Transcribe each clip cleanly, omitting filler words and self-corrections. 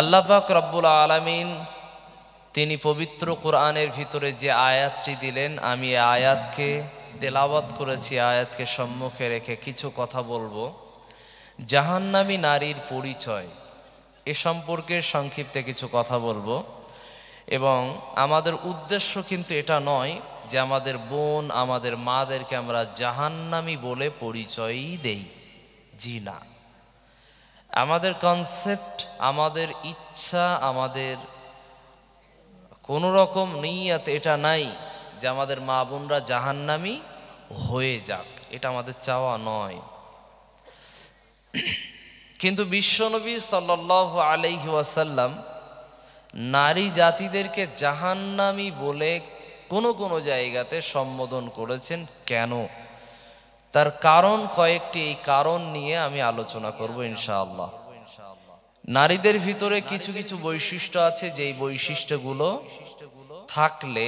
আল্লাহ পাক রব্বুল আলামিন তিনি পবিত্র কোরআনের ভিতরে যে আয়াতটি দিলেন, আমি এই আয়াতকে তেলাওয়াত করেছি। আয়াতকে সম্মুখে রেখে কিছু কথা বলবো। জাহান্নামী নারীর পরিচয় এ সম্পর্কে সংক্ষিপ্তে কিছু কথা বলবো। এবং আমাদের উদ্দেশ্য কিন্তু এটা নয় যে আমাদের বোন, আমাদের মাদেরকে আমরা জাহান্নামী বলে পরিচয়ই দেই। জি না, আমাদের কনসেপ্ট, আমাদের ইচ্ছা, আমাদের কোনো রকম নিয়ত এটা নাই যে আমাদের মা বোনরা জাহান্নামী হয়ে যাক, এটা আমাদের চাওয়া নয়। কিন্তু বিশ্বনবী সাল্লাল্লাহু আলাইহি ওয়াসাল্লাম নারী জাতিদেরকে জাহান্নামী বলে কোনো কোনো জায়গাতে সম্বোধন করেছেন। কেন? তার কারণ কয়েকটি। এই কারণ নিয়ে আমি আলোচনা করব ইনশাআল্লাহ। নারীদের ভিতরে কিছু কিছু বৈশিষ্ট্য আছে, যেই বৈশিষ্ট্যগুলো থাকলে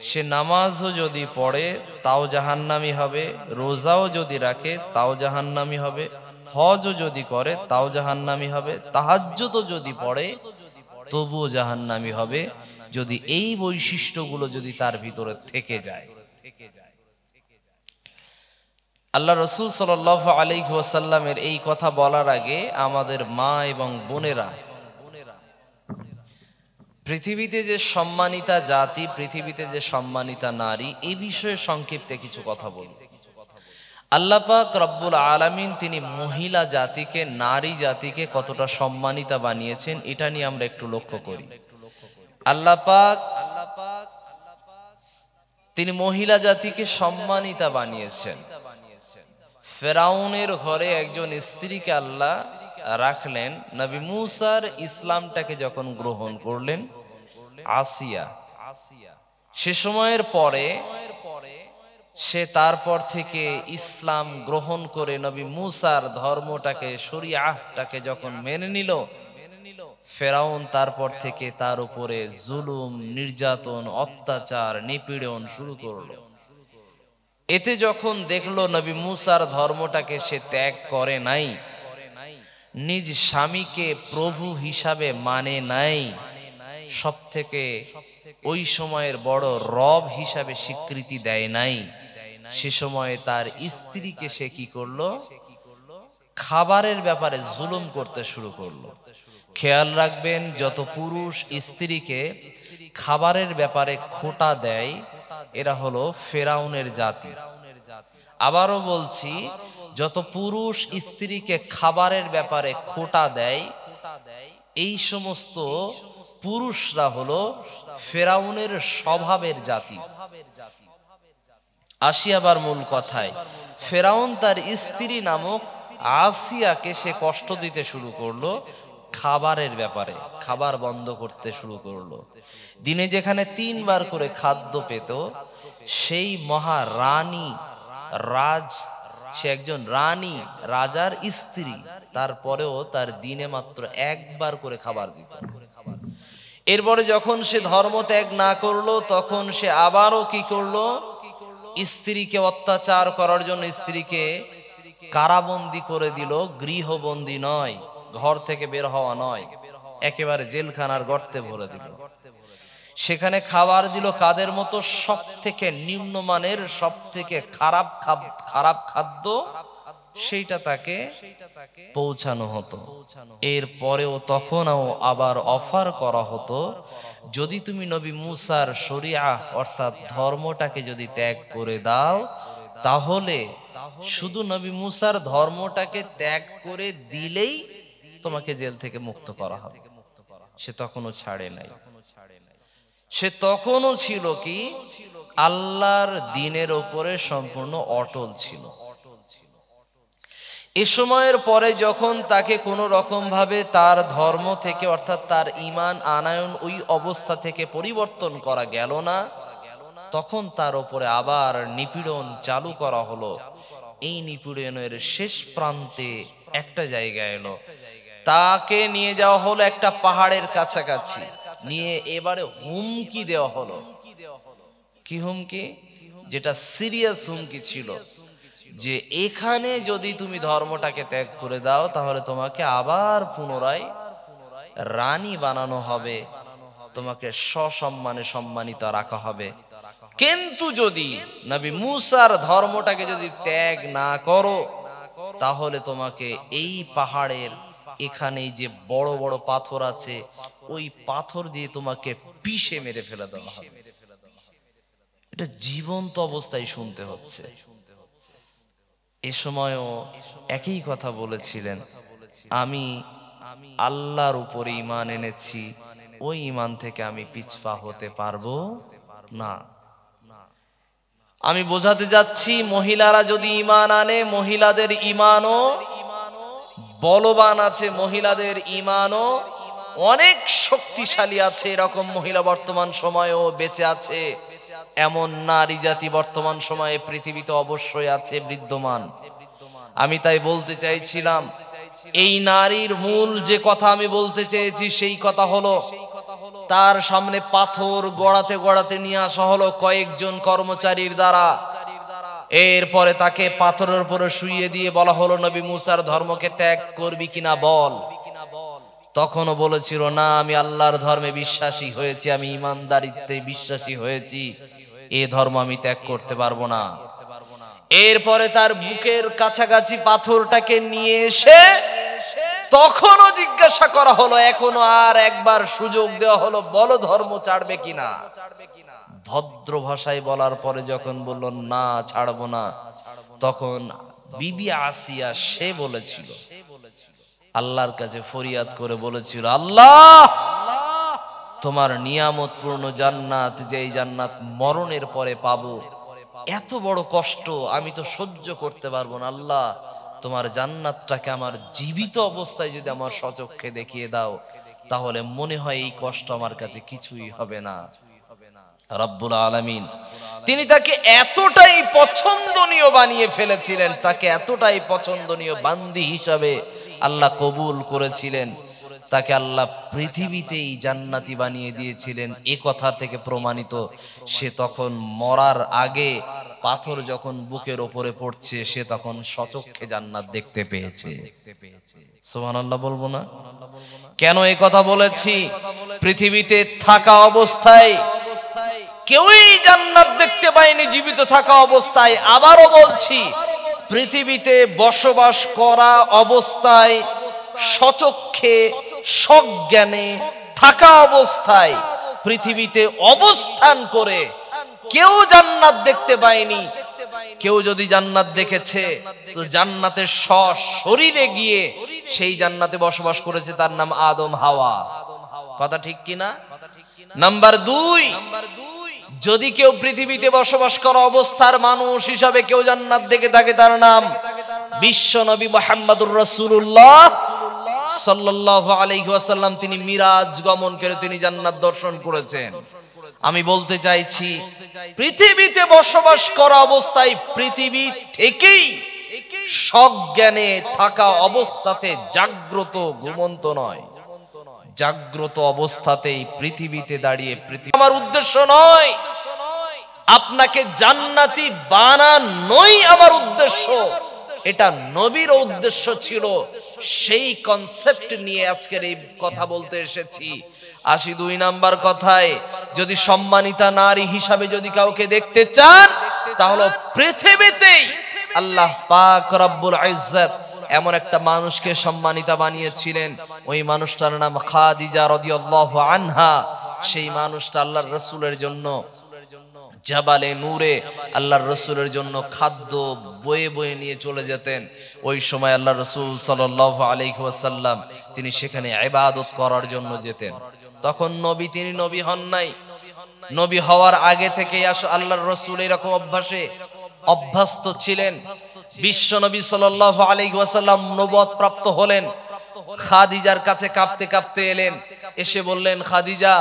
সে নামাজও যদি পড়ে তাও জাহান্নামী হবে, রোজাও যদি রাখে তাও জাহান্নামী হবে, হজও যদি করে তাও জাহান্নামী হবে, তাহাজ্জুদও যদি পড়ে তবুও জাহান্নামী হবে, যদি এই বৈশিষ্ট্যগুলো যদি তার ভিতরে থেকে যায়। আল্লাহ রসুল সাল্লাল্লাহু আলাইহি ওয়াসাল্লামের এই কথা বলার আগে আমাদের মা এবং বোনেরা, পৃথিবীতে যে সম্মানিতা জাতি, পৃথিবীতে যে সম্মানিতা নারী, এই বিষয়ে সংক্ষিপ্তে কিছু কথা বলি। আল্লাহ পাক রব্বুল আলামিন তিনি মহিলা জাতিকে, নারী জাতিকে কতটা সম্মানিতা বানিয়েছেন, এটা নিয়ে আমরা একটু লক্ষ্য করি। আল্লাহ পাক তিনি মহিলা জাতিকে সম্মানিতা বানিয়েছেন। ফেরাউনের ঘরে একজন স্ত্রীকে আল্লাহ রাখলেন। নবী মুসার ইসলামটাকে যখন গ্রহণ করলেন আসিয়া, সে সময়ের পরে সে তারপর থেকে ইসলাম গ্রহণ করে নবী মুসার ধর্মটাকে, শরিয়াহটাকে যখন মেনে নিল, ফেরাউন তারপর থেকে তার উপরে জুলুম, নির্যাতন, অত্যাচার, নিপীড়ন শুরু করলো। এতে যখন দেখলো নবী মুসার ধর্মটাকে সে ত্যাগ করে নাই, নিজ স্বামীকে প্রভু হিসাবে মানে নাই, সব থেকে ওই সময়ের বড় রব হিসাবে স্বীকৃতি দেয় নাই, সে সময়ে তার স্ত্রীকে সে কি করলো? খাবারের ব্যাপারে জুলুম করতে শুরু করলো। খেয়াল রাখবেন, যত পুরুষ স্ত্রীকে খাবারের ব্যাপারে খোঁটা দেয় এরা হলো ফেরাউনের জাতি। আবারও বলছি, যত পুরুষ স্ত্রীকে খাবারের ব্যাপারে খোঁটা দেয় এই সমস্ত পুরুষরা হলো ফেরাউনের স্বভাবের জাতি। আসি আবার মূল কথায়। ফেরাউন তার স্ত্রী নামক আসিয়াকে সে কষ্ট দিতে শুরু করলো খাবারের ব্যাপারে, খাবার বন্ধ করতে শুরু করলো। দিনে যেখানে 3 বার করে খাদ্য পেত, সেই মহারানী সে একজন রানী, রাজার স্ত্রী, তারপরেও তার দিনে মাত্র 1 বার করে খাবার দিত। এরপরে যখন সে ধর্ম ত্যাগ না করলো, তখন সে আবারও কি করলো? স্ত্রীকে অত্যাচার করার জন্য স্ত্রীকে কারাবন্দী করে দিল। গৃহবন্দী নয়, ঘর থেকে বের হওয়া নয়, একেবারে জেলখানার গর্তে ভরে দিল। সেখানে খাবার দিল কাদের মতো? সব থেকে নিম্নমানের, সব থেকে খারাপ খাদ্য সেইটা তাকে পৌঁছানো হতো। এরপরেও তখনও আবার অফার করা হতো, যদি তুমি নবী মুসার শরিয়াহ অর্থাৎ ধর্মটাকে যদি ত্যাগ করে দাও, তাহলে শুধু নবী মুসার ধর্মটাকে ত্যাগ করে দিলেই তোমাকে জেল থেকে মুক্ত করা হবে। সে তখনও ছাড়ে নাই। সে তখনও ছিল কি? আল্লাহর দ্বীনের উপরে সম্পূর্ণ অটল ছিল। এ সময়ের পরে যখন তাকে কোনো রকম ভাবে তার ধর্ম থেকে অর্থাৎ তার ঈমান আনায়ন ওই অবস্থা থেকে পরিবর্তন করা গেল না, তখন তার উপরে আবার নিপীড়ন চালু করা হলো। এই নিপীড়নের শেষ প্রান্তে একটা জায়গা এলো, তাকে নিয়ে যাওয়া হলো একটা পাহাড়ের কাছাকাছি, নিয়ে এবারে হুমকি দেওয়া হলো। কি হুমকি? যেটা সিরিয়াস হুমকি ছিল, যে এখানে যদি তুমি ধর্মটাকে ত্যাগ করে দাও, তাহলে তোমাকে আবার পুনরায় রানী বানানো হবে, তোমাকে সসম্মানে সম্মানিত রাখা হবে। কিন্তু যদি নবী মুসার ধর্মটাকে যদি ত্যাগ না করো, তাহলে তোমাকে এই পাহাড়ের এখানে যে বড় বড় পাথর আছে, ওই পাথর দিয়ে তোমাকে পিষে মেরে ফেলে দেওয়া হবে। এটা জীবন্ত অবস্থায় শুনতে হচ্ছে। এ সময়ও একই কথা বলেছিলেন, আমি আল্লাহর উপরে ঈমান এনেছি, ওই ঈমান থেকে আমি পিছপা হতে পারবো না। আমি বোঝাতে যাচ্ছি, মহিলারা যদি ঈমান আনে, মহিলাদের ঈমানও বলবান আছে, মহিলাদের ঈমানও অনেক শক্তিশালী আছে। এরকম মহিলা বর্তমান সময়েও বেঁচে আছে, এমন নারী জাতি বর্তমান সময়ে পৃথিবীতে অবশ্যই আছে, বিদ্যমান। আমি তাই বলতে চাইছিলাম, এই নারীর মূল যে কথা আমি বলতে চেয়েছি, সেই কথা হলো, তার সামনে পাথর গড়াতে গড়াতে নিয়ে আসা হলো কয়েকজন কর্মচারীর দ্বারা। এরপরে তাকে পাথরের উপরে শুইয়ে দিয়ে বলা হলো, নবী মুসার ধর্মকে ত্যাগ করবি কিনা বল। তখনও বলেছিল, না, আমি আল্লাহর ধর্মে বিশ্বাসী হয়েছি, আমি ঈমানদারিত্বে বিশ্বাসী হয়েছি, এ ধর্ম আমি ত্যাগ করতে পারবো না। এরপরে তার বুকের কাছাকাছি পাথরটাকে নিয়ে এসে তখনও জিজ্ঞাসা করা হলো, এখনো আর একবার সুযোগ দেওয়া হলো, বলো ধর্ম ছাড়বে কিনা। ভদ্র ভাষায় বলার পরে যখন বলল না ছাড়বো না, তখন বিবি আসিয়া সে বলেছিল, আল্লাহর কাছে ফরিয়াদ করে বলেছিল, আল্লাহ, তোমার নিয়ামত পূর্ণ জান্নাত, যেই জান্নাত মরণের পরে পাবো, এত বড় কষ্ট আমি তো সহ্য করতে পারবো না। আল্লাহ, তোমার জান্নাতটাকে আমার জীবিত অবস্থায় যদি আমার স্বচক্ষে দেখিয়ে দাও, তাহলে মনে হয় এই কষ্ট আমার কাছে কিছুই হবে না। রব্বুল আলামিন তিনি তাকে এতটাই পছন্দনীয় বানিয়ে ফেলেছিলেন, তাকে এতটাই পছন্দনীয় বান্দি হিসাবে আল্লাহ কবুল করেছিলেন, তাকে আল্লাহ পৃথিবীতেই জান্নাতি বানিয়ে দিয়েছিলেন। এ কথা থেকে প্রমাণিত, সে তখন মরার আগে পাথর যখন বুকের ওপরে পড়ছে, সে তখন সচক্ষে জান্নাত দেখতে পেয়েছে। সুবহানাল্লাহ বলবো না? কেন এই কথা বলেছি? পৃথিবীতে থাকা অবস্থায় কেউই জান্নাত দেখতে পায়নি জীবিত থাকা অবস্থায়। আবারও বলছি, পৃথিবীতে বসবাস করা অবস্থায়, সচক্ষে সজ্ঞানে থাকা অবস্থায়, পৃথিবীতে অবস্থান করে কেউ জান্নাত দেখতে পায়নি। কেউ যদি জান্নাত দেখেছে, তো জান্নাতের শরীরে গিয়ে সেই জান্নাতে বসবাস করেছে, তার নাম আদম হাওয়া। কথা ঠিক কিনা? নাম্বার 2, যদি কেউ পৃথিবীতে বসবাস করা অবস্থার মানুষ হিসাবে কেউ জান্নাত দেখে থাকে, তার নাম বিশ্ব নবী মুহাম্মদুর রাসূলুল্লাহ সাল্লাল্লাহু আলাইহি ওয়াসাল্লাম। তিনি মিরাজ গমন করে তিনি জান্নাত দর্শন করেছেন। আমি বলতে চাইছি, পৃথিবীতে বসবাস করা অবস্থায়, পৃথিবী থেকেই সজ্ঞানে থাকা অবস্থাতে, জাগ্রত ঘুমন্ত নয়, জাগ্রত অবস্থাতেই পৃথিবীতে দাঁড়িয়ে আমার উদ্দেশ্য নয় আপনাকে জান্নাতি বানানোই আমার উদ্দেশ্য, এটা নবীর উদ্দেশ্য ছিল। সেই কনসেপ্ট নিয়ে আজকের এই কথা বলতে এসেছি। 82 নাম্বার কথায়, যদি সম্মানিতা নারী হিসাবে যদি কাউকে দেখতে চান, তাহলে পৃথিবীতেই আল্লাহ পাক রব্বুল ইজ্জত এমন একটা মানুষকে সম্মানিতা বানিয়েছিলেন, ওই মানুষটার নাম খাদিজা রাদিয়াল্লাহু আনহা। সেই মানুষটা আল্লাহর রাসূলের জন্য জাবালে নূরে আল্লাহর রাসূলের জন্য খাদ্য বয়ে বয়ে নিয়ে চলে যেতেন। ওই সময় আল্লাহর রাসূল সাল্লাল্লাহু আলাইহি ওয়াসাল্লাম তিনি সেখানে ইবাদত করার জন্য যেতেন। তখন নবী, তিনি নবী হন নাই। নবী হওয়ার আগে থেকেই আল্লাহর রাসূল এরকম অভ্যাসে অভ্যস্ত ছিলেন। বিশ্ব নবী সাল্লাল্লাহু আলাইহি ওয়াসাল্লাম নবুয়ত প্রাপ্ত হলেন, খাদিজার কাছে কাঁপতে কাঁপতে এলেন, এসে বললেন, খাদিজা,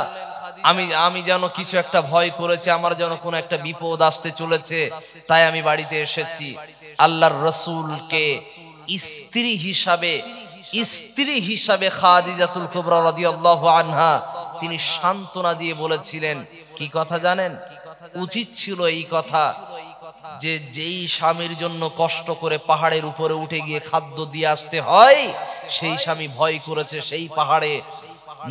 আমি যেন কিছু একটা ভয় করেছি, আমার যেন কোনো একটা বিপদ আসতে চলেছে, তাই আমি বাড়িতে এসেছি। আল্লাহর রাসূলকে স্ত্রী হিসাবে খাদিজাতুল কুবরা রাদিয়াল্লাহু আনহা তিনি সান্ত্বনা দিয়ে বলেছিলেন, কি কথা জানেন? উচিত ছিল এই কথা যে যেই স্বামীর জন্য কষ্ট করে পাহাড়ের উপরে উঠে গিয়ে খাদ্য দিয়ে আসতে হয়, সেই স্বামী ভয় করেছে সেই পাহাড়ে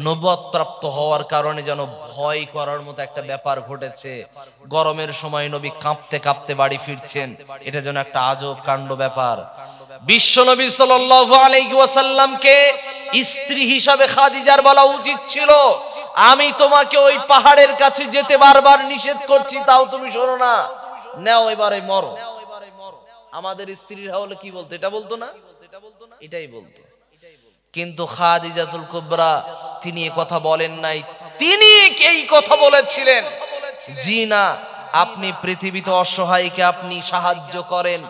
নবুয়ত প্রাপ্ত হওয়ার কারণে যেন ভয় করার মতো একটা ব্যাপার ঘটেছে। গরমের সময় নবী কাঁপতে কাঁপতে বাড়ি ফিরছেন, এটা যেন একটা আজব কাণ্ড ব্যাপার। বিশ্বনবী সাল্লাল্লাহু আলাইহি ওয়াসাল্লামকে স্ত্রী হিসাবে খাদিজার বলা উচিত ছিল, আমি তোমাকে ওই পাহাড়ের কাছে যেতে বারবার নিষেধ করছি, তাও তুমি শোনো না, নাও এবারে মরো। আমাদের স্ত্রীরা হলে কি বলতো? এটা বলতো না? এটাই বলতো। কিন্তু খাদিজাতুল কুবরা তিনি এই কথা বলেন নাই, তিনি এই কথা বলেছিলেন, জি না, আপনি পৃথিবীতে অসহায়কে আপনি সাহায্য করেন,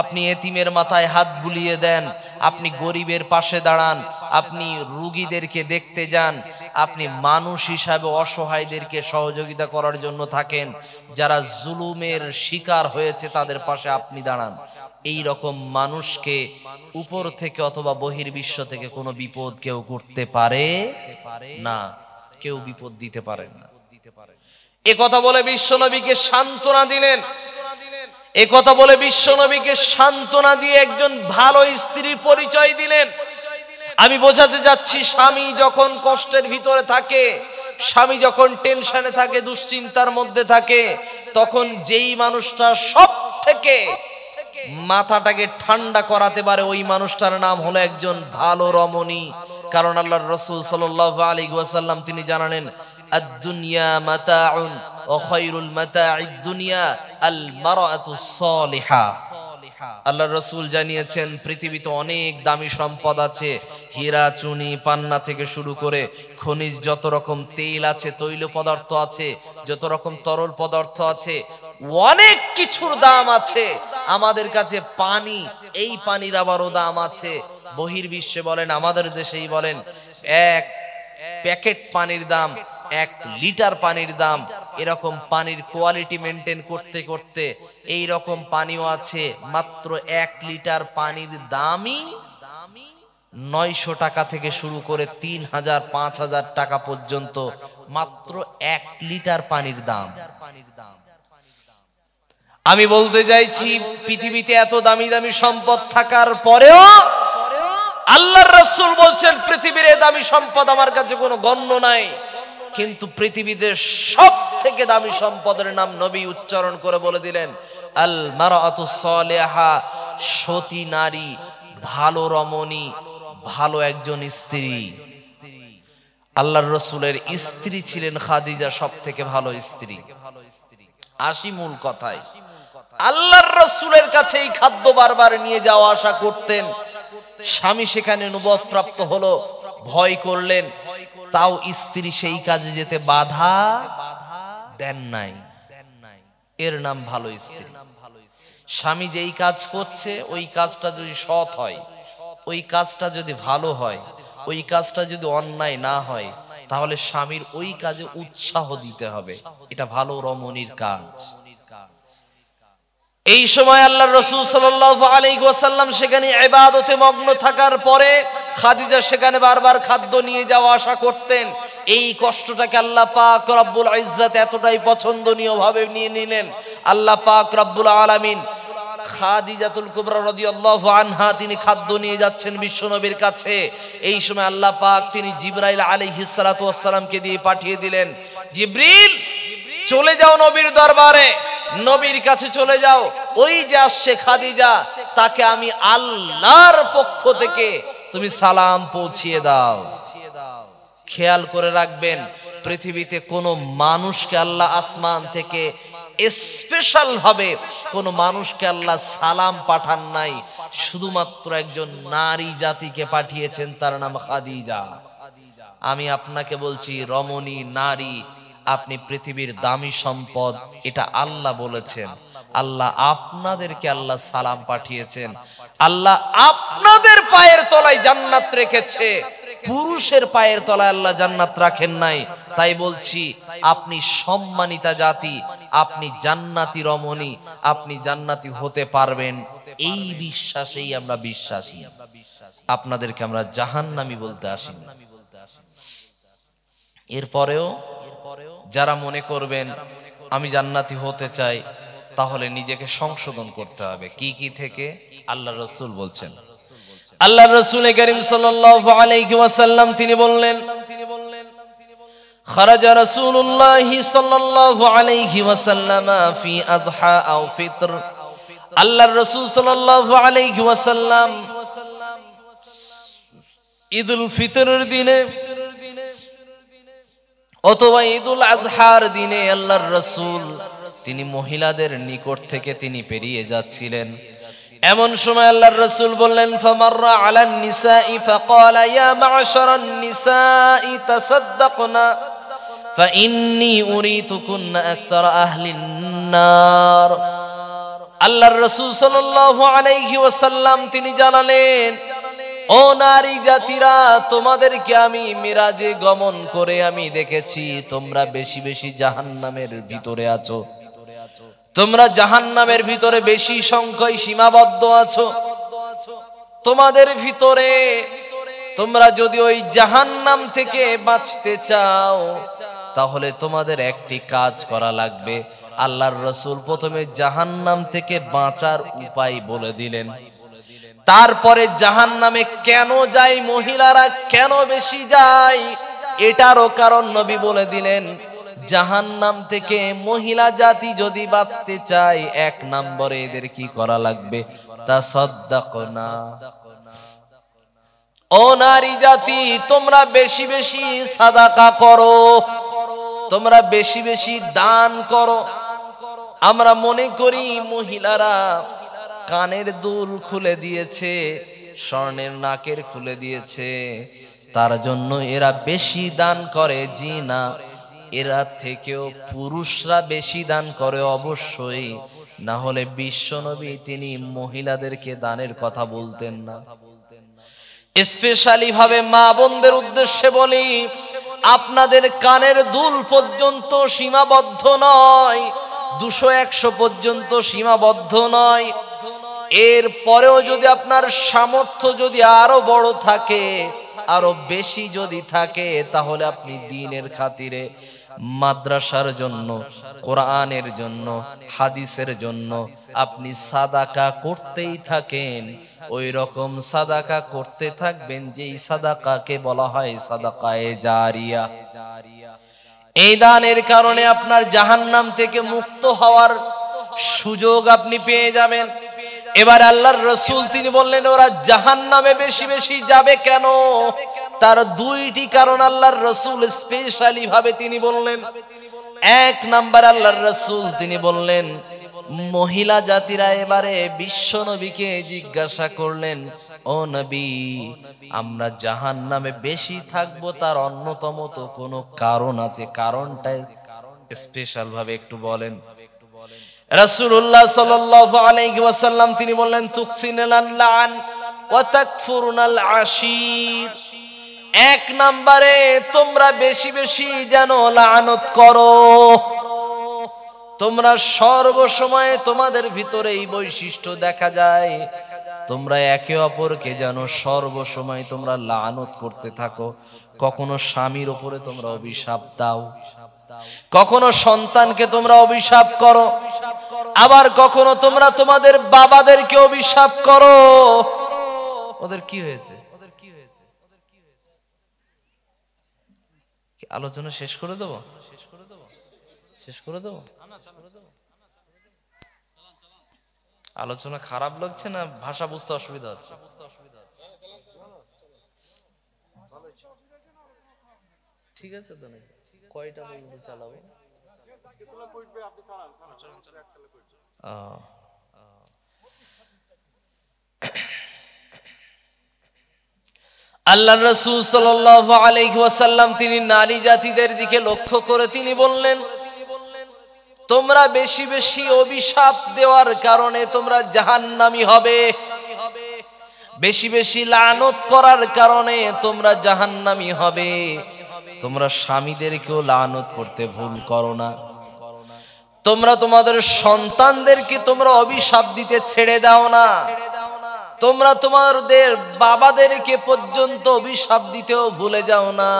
আপনি এতিমের মাথায় হাত বুলিয়ে দেন, আপনি গরিবের পাশে দাঁড়ান, আপনি রোগীদেরকে দেখতে যান, আপনি মানুষ হিসাবে অসহায়দেরকে সহযোগিতা করার জন্য থাকেন, যারা জুলুমের শিকার হয়েছে তাদের পাশে আপনি দাঁড়ান। এই রকম মানুষকে উপর থেকে অথবা বহির্বিশ্ব থেকে কোনো বিপদ কেউ করতে পারে না, কেউ বিপদ দিতে পারে না। এ কথা বলে বিশ্বনবীকে সান্ত্বনা দিলেন। এ কথা বলে বিশ্বনবীকে সান্ত্বনা দিয়ে একজন ভালো স্ত্রীর পরিচয় দিলেন। আমি বোঝাতে যাচ্ছি, স্বামী যখন কষ্টের ভিতরে থাকে, স্বামী যখন টেনশনে থাকে, দুশ্চিন্তার মধ্যে থাকে, তখন যেই মানুষটা সব থেকে মাথাটাকে ঠান্ডা করাতে পারে ওই মানুষটার নাম হলো একজন ভালো রমণী। কারণ আল্লাহর রাসূল সাল্লাল্লাহু আলাইহি ওয়াসাল্লাম তিনি জানালেন, আদ-দুনিয়া মাতাউন ওয়া খায়রুল মাতাঈদ দুনিয়া আল মারআতুস সালিহা। আল্লাহর রাসূল জানিয়েছেন পৃথিবীতে অনেক দামি সম্পদ আছে, হীরা চুনি পান্না থেকে শুরু করে খনিজ যত রকম তেল আছে, তৈল পদার্থ আছে, যত রকম তরল পদার্থ আছে, অনেক কিছুর দাম আছে। আমাদের কাছে পানি, এই পানির আবারও দাম আছে। বহির্বিশ্বে বলেন, আমাদের দেশেই বলেন, এক প্যাকেট পানির দাম, 1 লিটার পানির দাম। এরকম পানির কোয়ালিটি মেনটেন করতে করতে এই রকম পানিও আছে, মাত্র 1 লিটার পানির দামই 900 টাকা থেকে শুরু করে 3000 5000 টাকা পর্যন্ত, মাত্র 1 লিটার পানির দাম। আমি বলতে চাইছি, পৃথিবীতে এত দামি দামি সম্পদ থাকার পরেও আল্লাহর রাসূল বলছেন পৃথিবীর এই দামি সম্পদ আমার কাছে কোনো গণ্য নাই। কিন্তু পৃথিবীতে সব থেকে দামি সম্পদের নাম নবী উচ্চারণ করে বলে দিলেন, আল মারআতুস সালিহা, সতী নারী, ভালো রমণী, ভালো একজন স্ত্রী। আল্লাহর রাসূলের স্ত্রী ছিলেন খাদিজা, সব থেকে ভালো স্ত্রী। আসি মূল কথায়, আল্লাহর রাসূলের কাছে এই খাদ্য বারবার নিয়ে যাওয়া আসা করতেন। স্বামী সেখানে নবুয়ত প্রাপ্ত হলো, ভয় করলেন, তাও স্ত্রী সেই কাজে যেতে বাধা দেন নাই। এর নাম ভালো স্ত্রী। স্বামী যেই কাজ করছে ওই কাজটা যদি সৎ হয়, ওই কাজটা যদি ভালো হয়, ওই কাজটা যদি অন্যায় না হয়, তাহলে স্বামীর ওই কাজে উৎসাহ দিতে হবে। এটা ভালো রমণীর কাজ। এই সময় আল্লাহর রাসূল সাল্লাল্লাহু আলাইহি ওয়াসাল্লাম সেখানে ইবাদতে মগ্ন থাকার পরে খাদিজা সেখানে বারবার খাদ্য নিয়ে যাওয়া আসা করতেন। এই কষ্টটাকে আল্লাহ পাক রব্বুল ইজ্জত এতটাই পছন্দনীয় ভাবে নিয়ে নিলেন। আল্লাহ পাক রব্বুল আলামিন খাদিজাতুল কুবরা রাদিয়াল্লাহু আনহা তিনি খাদ্য নিয়ে যাচ্ছেন বিশ্বনবীর কাছে। এই সময় আল্লাহ পাক তিনি জিবরাইল আলাইহিস সালাতু ওয়াস সালামকে দিয়ে পাঠিয়ে দিলেন, জিবরিল চলে যাও নবীর দরবারে, নবীর কাছে চলে যাও, ওই যে আসছে খাদিজা, তাকে আমি আল্লাহর পক্ষ থেকে তুমি সালাম পৌঁছিয়ে দাও। খেয়াল করে রাখবেন, পৃথিবীতে কোনো মানুষকে আল্লাহ আসমান থেকে স্পেশাল ভাবে কোনো মানুষকে আল্লাহ সালাম পাঠান নাই, শুধুমাত্র একজন নারী জাতিকে পাঠিয়েছেন, তার নাম খাদিজা। আমি আপনাকে বলছি, রমণী নারী আপনি পৃথিবীর দামি সম্পদ, এটা আল্লাহ বলেছেন। আল্লাহ আপনাদেরকে আল্লাহ সালাম পাঠিয়েছেন। আল্লাহ আপনাদের পায়ের তলায় জান্নাত রেখেছে, পুরুষের পায়ের তলায় আল্লাহ জান্নাত রাখেন নাই। তাই বলছি, আপনি সম্মানিতা জাতি, আপনি জান্নাতি রমণী, আপনি জান্নাতি হতে পারবেন, এই বিশ্বাসেই আমরা বিশ্বাসী। আপনাদেরকে আমরা জাহান্নামী বলতে আসিনি। এরপরেও যারা মনে করবেন আমি জান্নাতি হতে চাই, তাহলে নিজেকে সংশোধন করতে হবে। কি কি থেকে? আল্লাহর রাসূল বলছেন, আল্লাহর রাসূল কারীম সাল্লাল্লাহু আলাইহি ওয়াসাল্লাম তিনি বললেন, খারাজা রাসূলুল্লাহ সাল্লাল্লাহু আলাইহি ওয়াসাল্লাম ফি আযহা আও ফিতর, আল্লাহর রাসূল সাল্লাল্লাহু আলাইহি ওয়াসাল্লাম ঈদুল ফিতরের দিনে অথবা ঈদুল আযহার দিনে আল্লাহর রাসূল তিনি মহিলাদের নিকট থেকে তিনি পেরিয়ে যাচ্ছিলেন। এমন সময় আল্লাহর রাসূল বললেন, ফামাররা আলান নিসাই ফাকালা ইয়া মা'শারান নিসাই তাসাদ্দাকনা ফাইন্নী উরিতুকুন্না আকসারা আহলিন নার। আল্লাহর রাসূল সাল্লাল্লাহু আলাইহি ওয়াসাল্লাম তিনি জানালেন, ও নারী জাতিরা, তোমাদেরকে আমি মিরাজে গমন করে আমি দেখেছি তোমরা বেশি বেশি জাহান্নামের ভিতরে আছো, তোমরা জাহান্নামের ভিতরে বেশি সংখ্যায় সীমাবদ্ধ আছো। তোমাদের ভিতরে তোমরা যদি ওই জাহান্নাম থেকে বাঁচতে চাও তাহলে তোমাদের একটি কাজ করা লাগবে। আল্লাহর রাসূল প্রথমে জাহান্নাম থেকে বাঁচার উপায় বলে দিলেন, তারপরে জাহান্নামে কেন যায় মহিলারা, কেন বেশি যায় এটারও কারণ নবী বলে দিলেন। জাহান্নাম থেকে মহিলা জাতি যদি বাঁচতে চায়, এক নম্বরে এদের কি করা লাগবে? তাসাদ্দাকনা। ও নারী জাতি, তোমরা বেশি বেশি সাদাকা করো, তোমরা বেশি বেশি দান করো। আমরা মনে করি মহিলারা কানের দুল খুলে দিয়েছে, স্বর্ণের নাকের খুলে দিয়েছে, তার জন্য এরা বেশি দান করে। জি না, এরা থেকেও পুরুষরা বেশি দান করে অবশ্যই, না হলে বিশ্বনবী তিনি মহিলাদেরকে দানের কথা বলতেন না। স্পেশালি ভাবে মা বোনদের উদ্দেশ্যে বলি, আপনাদের কানের দুল পর্যন্ত সীমাবদ্ধ নয়, 200-100 পর্যন্ত সীমাবদ্ধ নয়। এর পরেও যদি আপনার সামর্থ্য যদি আরো বড় থাকে, আরো বেশি যদি থাকে, তাহলে আপনি দ্বীনের খাতিরে মাদ্রাসার জন্য, কোরআনের জন্য, হাদিসের জন্য আপনি সাদাকা করতেই থাকেন। ওই রকম সাদাকা করতে থাকবেন যেই সাদাকাকে বলা হয় সাদাকায়ে জারিয়া। এই দানের কারণে আপনার জাহান্নাম থেকে মুক্ত হওয়ার সুযোগ আপনি পেয়ে যাবেন। এবার আল্লাহর রাসূল তিনি বললেন, ওরা জাহান্নামে বেশি বেশি যাবে কেন? তার দুইটি কারণ আল্লাহর রাসূল স্পেশালি ভাবে তিনি বললেন। এক নাম্বার, আল্লাহর রাসূল তিনি বললেন, মহিলা জাতিরা এবারে বিশ্ব নবীকে জিজ্ঞাসা করলেন, ও নবী, আমরা জাহান্নামে বেশি থাকবো তার অন্যতম তো কোনো কারণ আছে, কারণটা স্পেশাল ভাবে একটু বলেন। রাসূলুল্লাহ সাল্লাল্লাহু আলাইহি ওয়াসাল্লাম তিনি বললেন, তুকসিনাল লান ওয়া তাকফুরুনাল আশীর। এক নম্বরে তোমরা বেশি বেশি যেন লানত করো। তোমরা সর্বসময় তোমাদের ভিতরে এই বৈশিষ্ট্য দেখা যায়, তোমরা একে অপরকে যেন সর্বসময় তোমরা লানত করতে থাকো। কখনো স্বামীর উপরে তোমরা অভিশাপ দাও, কখনো সন্তানকে তোমরা অভিশাপ করো, আবার কখনো তোমরা তোমাদের বাবাদেরকে অভিশাপ করো। ওদের কি হয়েছে? আলোচনা শেষ করে দেবো? শেষ করে দেবো? আলোচনা খারাপ লাগছে না ভাষা বুঝতে অসুবিধা হচ্ছে? ঠিক আছে তো, নাকি কয়টা পর্যন্ত চালাবো? আল্লাহর রাসূল সাল্লাল্লাহু আলাইহি ওয়াসাল্লাম তিনি নারী জাতিদের দিকে লক্ষ্য করে তিনি বললেন, তোমরা বেশি বেশি অভিশাপ দেওয়ার কারণে তোমরা জাহান্নামী হবে, বেশি বেশি লানত করার কারণে তোমরা জাহান্নামী হবে। তোমরা স্বামীদেরকেও লানত করতে ভুল করো না, তোমরা তোমাদের সন্তানদেরকে তোমরা অভিশাপ দিতে ছেড়ে দাও না, তোমরা তোমাদের বাবাদেরকে পর্যন্ত অভিশাপ দিতেও ভুলে যাও না।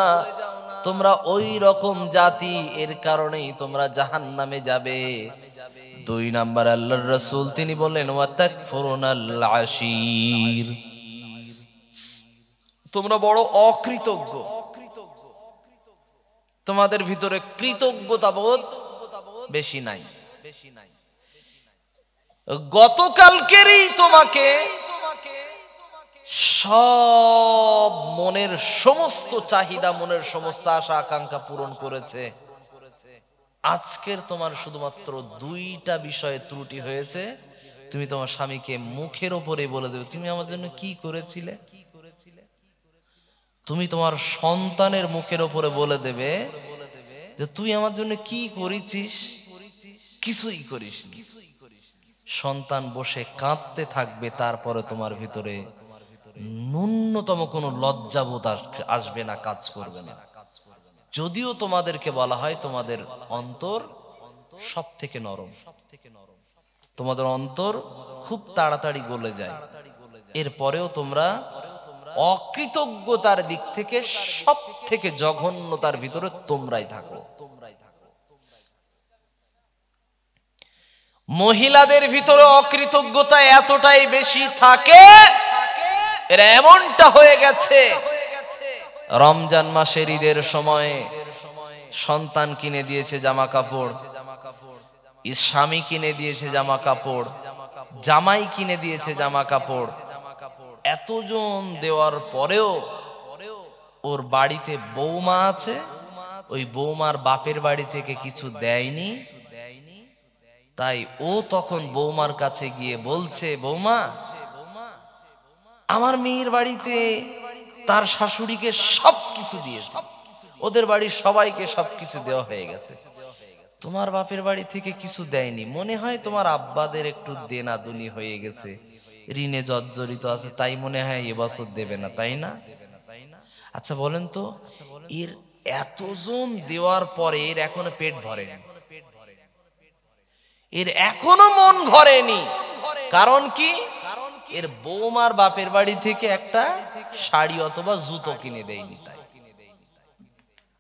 তোমরা ওই রকম জাতি, এর কারণেই তোমরা জাহান্নামে যাবে। দুই নাম্বার, আল্লাহর রাসূল তিনি বললেন, ওয়া তাকফুরুনাল আশীর। তোমরা বড় অকৃতজ্ঞ, তোমাদের ভিতরে কৃতজ্ঞতাবোধ বেশি নাই। গতকালকেরই তোমাকে সব মনের সমস্ত চাহিদা, মনের সমস্ত আশা আকাঙ্ক্ষা পূরণ করেছে। আজকের তোমার শুধুমাত্র দুইটা বিষয়ে ত্রুটি হয়েছে। তুমি তোমার স্বামীকে মুখের ওপরে বলে দেবে, তুমি আমার জন্য কি করেছিলে। তুমি তোমার সন্তানের মুখের ওপরে বলে দেবে যে তুই আমার জন্য কি করেছিস, কিছুই করিস। সন্তান বসে কাঁদতে থাকবে, তারপরে তোমার ভিতরে ন্যূনতম কোনো লজ্জাবোধ আসবে না, কাজ করবে না। যদিও তোমাদেরকে বলা হয় তোমাদের অন্তর সব থেকে নরম, তোমাদের অন্তর খুব তাড়াতাড়ি গলে যায়, এরপরেও তোমরা অকৃতজ্ঞতার দিক থেকে সব থেকে জঘন্যতার ভিতরে তোমরাই থাকো। মহিলাদের ভিতরে অকৃতজ্ঞতা এতটাই বেশি থাকে, এরা এমনটা হয়ে গেছে, রমজান মাসের ঈদের সময়ে সন্তান কিনে দিয়েছে জামা কাপড়, স্বামী কিনে দিয়েছে জামা কাপড়, জামাই কিনে দিয়েছে জামা কাপড়, এতজন দেওয়ার পরেও ওর বাড়িতে বৌমা আছে, ওই বৌমার বাপের বাড়ি থেকে কিছু দেয়নি। তাই ও তখন বৌমার কাছে গিয়ে বলছে, বৌমা আমার মেয়ের বাড়িতে তার শাশুড়িকে সবকিছু দিয়েছে, ওদের বাড়ির সবাইকে সবকিছু দেওয়া হয়ে গেছে, তোমার বাপের বাড়ি থেকে কিছু দেয়নি, মনে হয় তোমার আব্বাদের একটু দেনাদুনি হয়ে গেছে, ঋণে জর্জরিত আছে, তাই মনে হয় এবছর দেবে না, তাই না? আচ্ছা বলেন তো, এর এতজন দেওয়ার পরে এর এখনো পেট ভরেনি, এর এখনো মন ভরেনি। কারণ কি? এর বৌমার বাপের বাড়ি থেকে একটা শাড়ি অথবা জুতো কিনে দেয়নি। তাই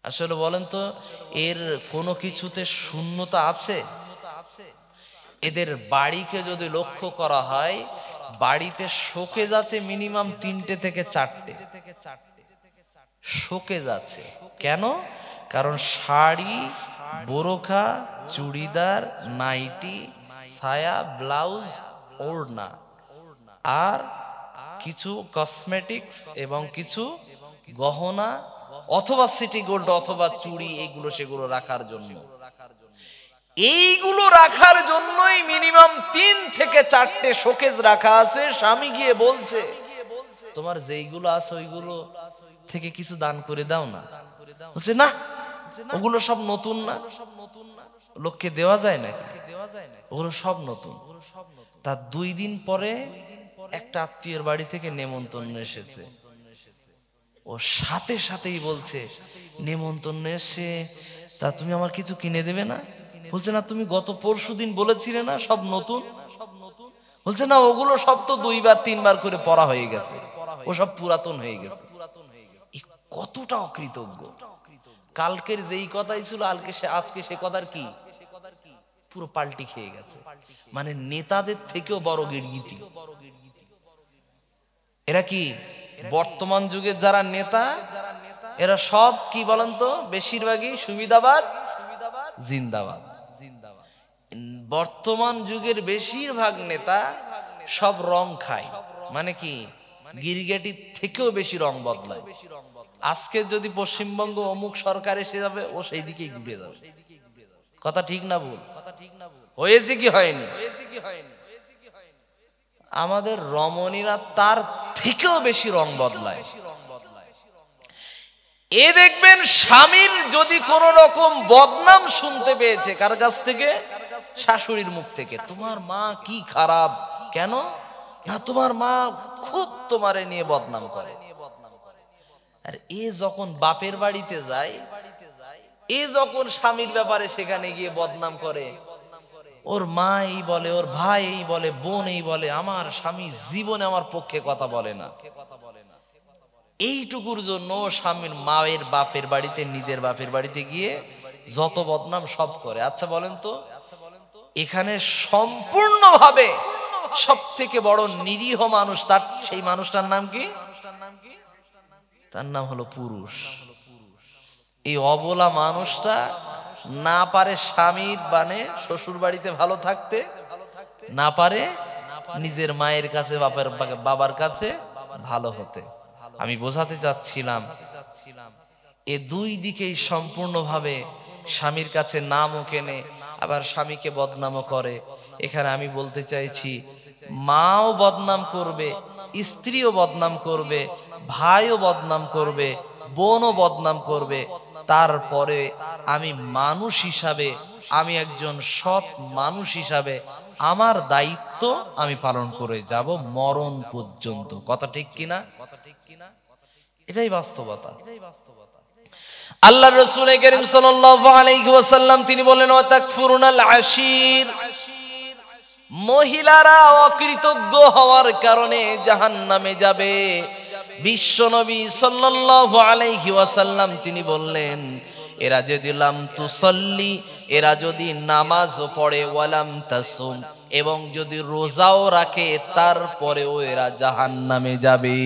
আসলে বলেন তো, এর কোনো কিছুতে শূন্যতা আছে? এদের বাড়িকে যদি লক্ষ্য করা হয়, বাড়িতে শোকেজ আছে মিনিমাম 3টে থেকে 4টে শোকেজ আছে। কেন? কারণ শাড়ি, বোরখা, চুড়িদার, নাইটি, ছায়া, ব্লাউজ, ওড়না আর কিছু কসমেটিক্স এবং কিছু গহনা অথবা সিটি গোল্ড অথবা চুড়ি, এগুলো সেগুলো রাখার জন্য, এইগুলো রাখার জন্যই মিনিমাম 3 থেকে 4টে শোকেজ রাখা আছে। স্বামী গিয়ে বলছে, তোমার যেইগুলো আছে ওইগুলো থেকে কিছু দান করে দাও না। বলছে না, ওগুলো সব নতুন না, লোককে দেওয়া যায় না, ওগুলো সব নতুন। তার 2 দিন পরে একটা আত্মীয়ের বাড়ি থেকে নেমন্তন্ন এসেছে, ও সাথে সাথেই বলছে, নেমন্তন্ন এসে তা তুমি আমার কিছু কিনে দেবে না? বলছে না, তুমি গত পরশুদিন বলেছিলে না সব নতুন। বলছে না, ওগুলো সব তো 2বার 3বার করে পড়া হয়ে গেছে, ও সব পুরাতন হয়ে গেছে। কতটা অকৃতজ্ঞ! কালকের যেই কথাই ছিল আজকে সে কথার কি পুরো পাল্টি খেয়ে গেছে। মানে নেতাদের থেকেও বড় গিরগিটি এরা। কি বর্তমান যুগের যারা নেতা, এরা সব কি বলেন তো, বেশিরভাগই সুবিধাবাদ জিন্দাবাদ। বর্তমান যুগের বেশিরভাগ নেতা সব রং খায়, মানে কি গিরগিটির থেকেও বেশি রং বদলায়। আজকে যদি পশ্চিমবঙ্গ অমুক সরকার এসে যাবে, ও সেই দিকেই ঘুরে যাবে। কথা ঠিক না ভুল? হয়েছে কি হয়নি? আমাদের রমণীরা তার থেকেও বেশি রং বদলায়। এ দেখবেন, স্বামীর যদি কোন রকম বদনাম শুনতে পেয়েছে, কার কাছ থেকে? শাশুড়ির মুখ থেকে। তোমার মা কি খারাপ। কেন? না, তোমার মা খুব তোমারে নিয়ে বদনাম করে। আর এ যখন বাপের বাড়িতে যায়, এ যখন স্বামীর ব্যাপারে সেখানে গিয়ে বদনাম করে, ওর মা এই বলে, ওর ভাই এই বলে, বোন এই বলে, আমার স্বামী জীবনে আমার পক্ষে কথা বলে না। এইটুকুর জন্য স্বামীর মায়ের বাপের বাড়িতে, নিজের বাপের বাড়িতে গিয়ে যত বদনাম সব করে। আচ্ছা বলেন তো, এখানে সম্পূর্ণভাবে সব থেকে বড় নিরীহ মানুষ, তার সেই মানুষটার নাম কি? তার নাম হলো পুরুষ। এই অবলা মানুষটা না পারে স্বামীর মানে শ্বশুর বাড়িতে ভালো থাকতে, না পারে নিজের মায়ের কাছে বাবার কাছে ভালো হতে। আমি বোঝাতে চাচ্ছিলাম এ দুই দিকেই সম্পূর্ণভাবে স্বামীর কাছে নামও কেনে আবার স্বামীকে বদনামও করে। এখানে আমি বলতে চাইছি মাও বদনাম করবে, স্ত্রীও বদনাম করবে, ভাইও বদনাম করবে, বোনও বদনাম করবে। তারপরে আমি মানুষ হিসাবে, আমি একজন সৎ মানুষ হিসাবে আমার দায়িত্ব আমি পালন করে যাব মরণ পর্যন্ত। কথা ঠিক কিনা? এটাই বাস্তবতা। আল্লাহর রাসূল কারীম সাল্লাল্লাহু আলাইহি ওয়াসাল্লাম তিনি বলেন ওয়া তাকফুরুনাল আশীর, মহিলারা অকৃতজ্ঞ হওয়ার কারণে জাহান্নামে যাবে। বিশ্বনবী সাল্লাল্লাহু আলাইহি ওয়াসাল্লাম তিনি বললেন এরা যদি লাম তুসাল্লি, এরা যদি নামাজও পড়ে, ওয়ালাম তাসুম, এবং যদি রোজাও রাখে, তারপরেও এরা জাহান্নামে যাবে।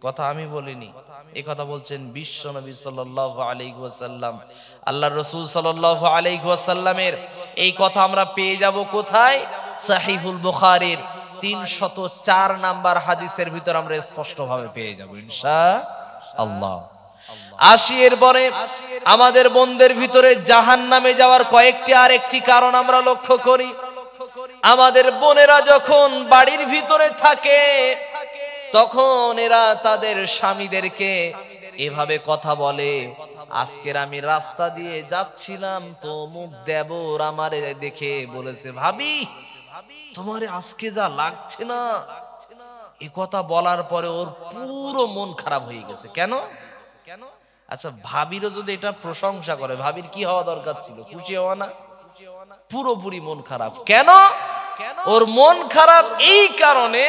কথা আমি বলিনি, এই কথা বলছেন বিশ্বনবী সাল্লাল্লাহু আলাইহি ওয়াসাল্লাম। আল্লাহর রাসূল সাল্লাল্লাহু আলাইহি ওয়াসাল্লামের এই কথা আমরা পেয়ে যাব কোথায়? সহিহুল বুখারীর 304 নাম্বার হাদিসের ভিতর আমরা স্পষ্টভাবে পেয়ে যাব ইনশাআল্লাহ। 80 এর পরে আমাদের বোনদের ভিতরে জাহান্নামে যাওয়ার কয়েকটি আরেকটি কারণ আমরা লক্ষ্য করি। আমাদের বোনেরা যখন বাড়ির ভিতরে থাকে তখন এরা তাদের স্বামীদেরকে এভাবে কথা বলে, আজকের আমি রাস্তা দিয়ে যাচ্ছিলাম তো মুখ দেবর আমারে দেখে বলেছে ভাবি তোমারে আজকে যা লাগছে না। এই কথা বলার পরে ওর পুরো মন খারাপ হয়ে গেছে। কেন? আচ্ছা ভাবিরও যদি এটা প্রশংসা করে, ভাবির কি হওয়া দরকার ছিল? খুশি হওয়া না? পুরোপুরি মন খারাপ। কেন? ওর মন খারাপ এই কারণে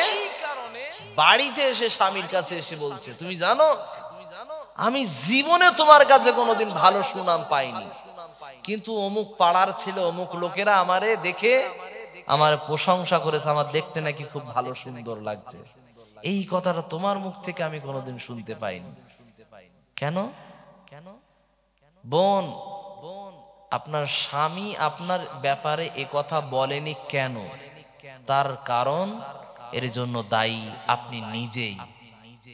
বাড়িতে এসে স্বামীর কাছে এসে বলছে তুমি জানো আমি জীবনে তোমার কাছে কোনোদিন ভালো সুনাম পাইনি, কিন্তু অমুক পাড়ার ছেলে অমুক লোকেরা আমারে দেখে আমার প্রশংসা করেছে, আমার দেখতে নাকি খুব ভালো সুন্দর লাগছে। এই কথাটা তোমার মুখ থেকে আমি কোনোদিন শুনতে পাইনি। কেন? বোন, আপনার স্বামী আপনার ব্যাপারে এ কথা বলেনি কেন? তার কারণ এর জন্য দায়ী আপনি নিজেই।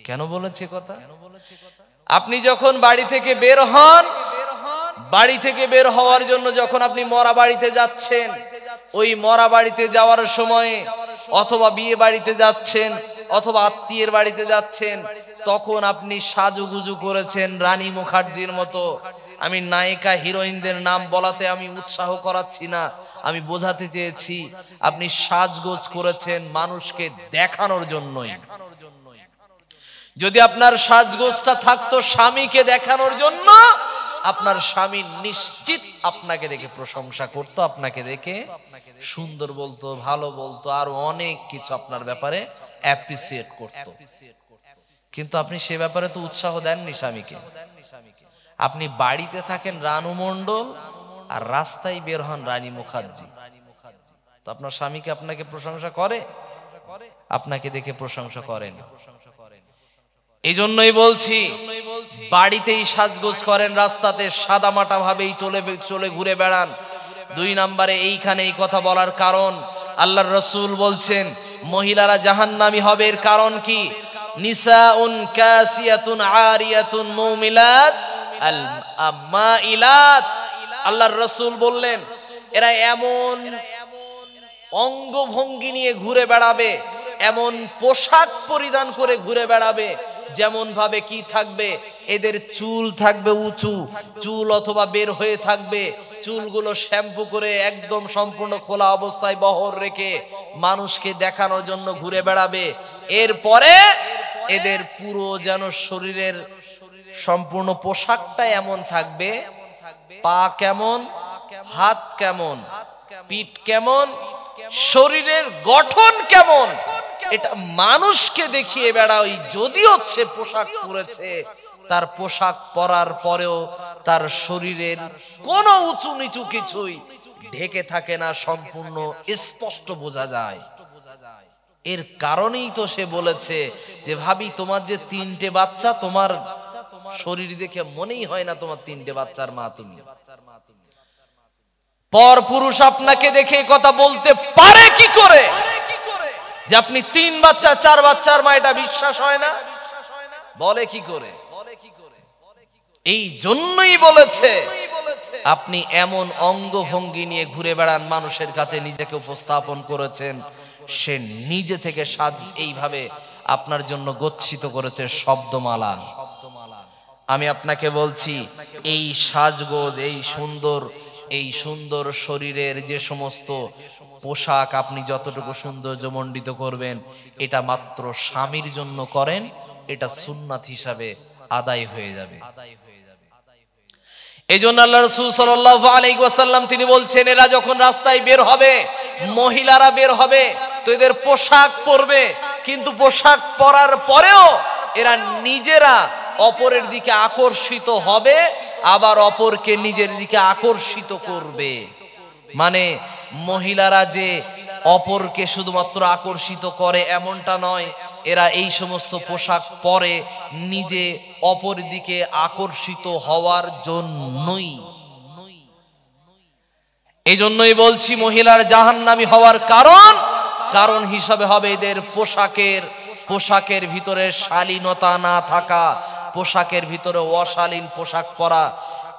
কেন বলেছে কথা? আপনি যখন বাড়ি থেকে বের হন, বাড়ি থেকে বের হওয়ার জন্য যখন আপনি মরা বাড়িতে যাচ্ছেন, ওই মরা বাড়িতে যাওয়ার সময় অথবা বিয়ে বাড়িতে যাচ্ছেন অথবা আত্মীয়ের বাড়িতে যাচ্ছেন, তখন আপনি সাজুগুজু করেছেন রানী মুখার্জির মতো। আমি নায়িকা হিরোইনদের নাম বলাতে আমি উৎসাহ করাচ্ছি না, আমি বোঝাতে চেয়েছি আপনি সাজগোজ করেছেন মানুষকে দেখানোর জন্যই। যদি আপনার সাজগোজটা থাকতো স্বামীকে দেখানোর জন্য, আপনার স্বামী নিশ্চিত আপনাকে দেখে প্রশংসা করত, আপনাকে দেখে সুন্দর বলতো, ভালো বলতো, আর অনেক কিছু আপনার ব্যাপারে অ্যাপ্রিসিয়েট করত। কিন্তু আপনি সে ব্যাপারে তো উৎসাহ দেননি স্বামীকে। আপনি বাড়িতে থাকেন রানু মণ্ডল আর রাস্তায় বের হন রানী মুখার্জি, তো আপনার স্বামীকে আপনাকে প্রশংসা করে? আপনাকে দেখে প্রশংসা করেন। এই জন্যই বলছি বাড়িতেই সাজগোজ করেন, রাস্তাতে সাদামাটা ভাবেই চলে ঘুরে বেড়ান। 2 নম্বরে এইখানে এই কথা বলার কারণ আল্লাহর রাসূল বলছেন মহিলারা জাহান্নামী হবে। এর কারণ কি? নিসাউন কাসিয়াতুন আরিয়াতুন মুমিলাত আল মাইলাত। আল্লাহর রাসূল বললেন এরা এমন অঙ্গভঙ্গি নিয়ে ঘুরে বেড়াবে, এমন পোশাক পরিধান করে ঘুরে বেড়াবে যেমন ভাবে কি থাকবে, এদের চুল থাকবে উঁচু, চুল অথবা বের হয়ে থাকবে, চুলগুলো শ্যাম্পু করে একদম সম্পূর্ণ খোলা অবস্থায় বহর রেখে মানুষকে দেখানোর জন্য ঘুরে বেড়াবে। এরপরে এদের পুরো যেন শরীরের সম্পূর্ণ পোশাকটা এমন থাকবে, পা কেমন, হাত কেমন, পিঠ কেমন, শরীরের গঠন কেমন, এটা মানুষকে দেখিয়ে বেড়াই। যদিও সে পোশাক পরেছে, তার পোশাক পরার পরেও তার শরীরের কোনো উঁচু নিচু কিছুই ঢেকে থাকে না, সম্পূর্ণ স্পষ্ট বোঝা যায়। এর কারণেই তো সে বলেছে যে ভাবি তোমার যে 3টে বাচ্চা, তোমার শরীর দেখে মনেই হয় না তোমার 3টে বাচ্চার মা তুমি। পর পুরুষ আপনাকে দেখে কথা বলতে পারে কি করে যে আপনি 3 বাচ্চা 4 বাচ্চার মা? এটা বিশ্বাস হয় না, বলে কি করে? এই জন্যই বলেছে আপনি এমন অঙ্গভঙ্গি নিয়ে ঘুরে বেড়ান, মানুষের কাছে নিজেকে উপস্থাপন করেছেন, সে নিজে থেকে সাজ এইভাবে আপনার জন্য গচ্ছিত করেছে শব্দমালা। আমি আপনাকে বলছি এই সাজগোজ, এই সুন্দর শরীরের যে সমস্ত পোশাক আপনি যতটুকু সৌন্দর্যমণ্ডিত করবেন, এটা মাত্র স্বামীর জন্য করেন, এটা সুন্নাত হিসাবে আদায় হয়ে যাবে। এই জন্য আল্লাহ রাসূল সাল্লাল্লাহু আলাইহি ওয়াসাল্লাম তিনি বলছেন, এরা যখন রাস্তায় বের হবে, মহিলারা বের হবে, তো এদের পোশাক পরবে, কিন্তু পোশাক পরার পরেও এরা নিজেরা অপরের দিকে আকর্ষিত হবে, আবার অপরকে নিজের দিকে আকর্ষিত করবে। মানে মহিলারা যে অপরকে শুধুমাত্র আকর্ষিত করে এমনটা নয়, এরা এই সমস্ত পোশাক পরে নিজে অপর দিকে আকর্ষিত হওয়ার জন্যই। এই জন্যই বলছি মহিলার জাহান্নামী হওয়ার কারণ হিসাবে হবে এদের পোশাকের ভিতরে শালীনতা না থাকা, পোশাকের ভিতরে অশালীন পোশাক পরা।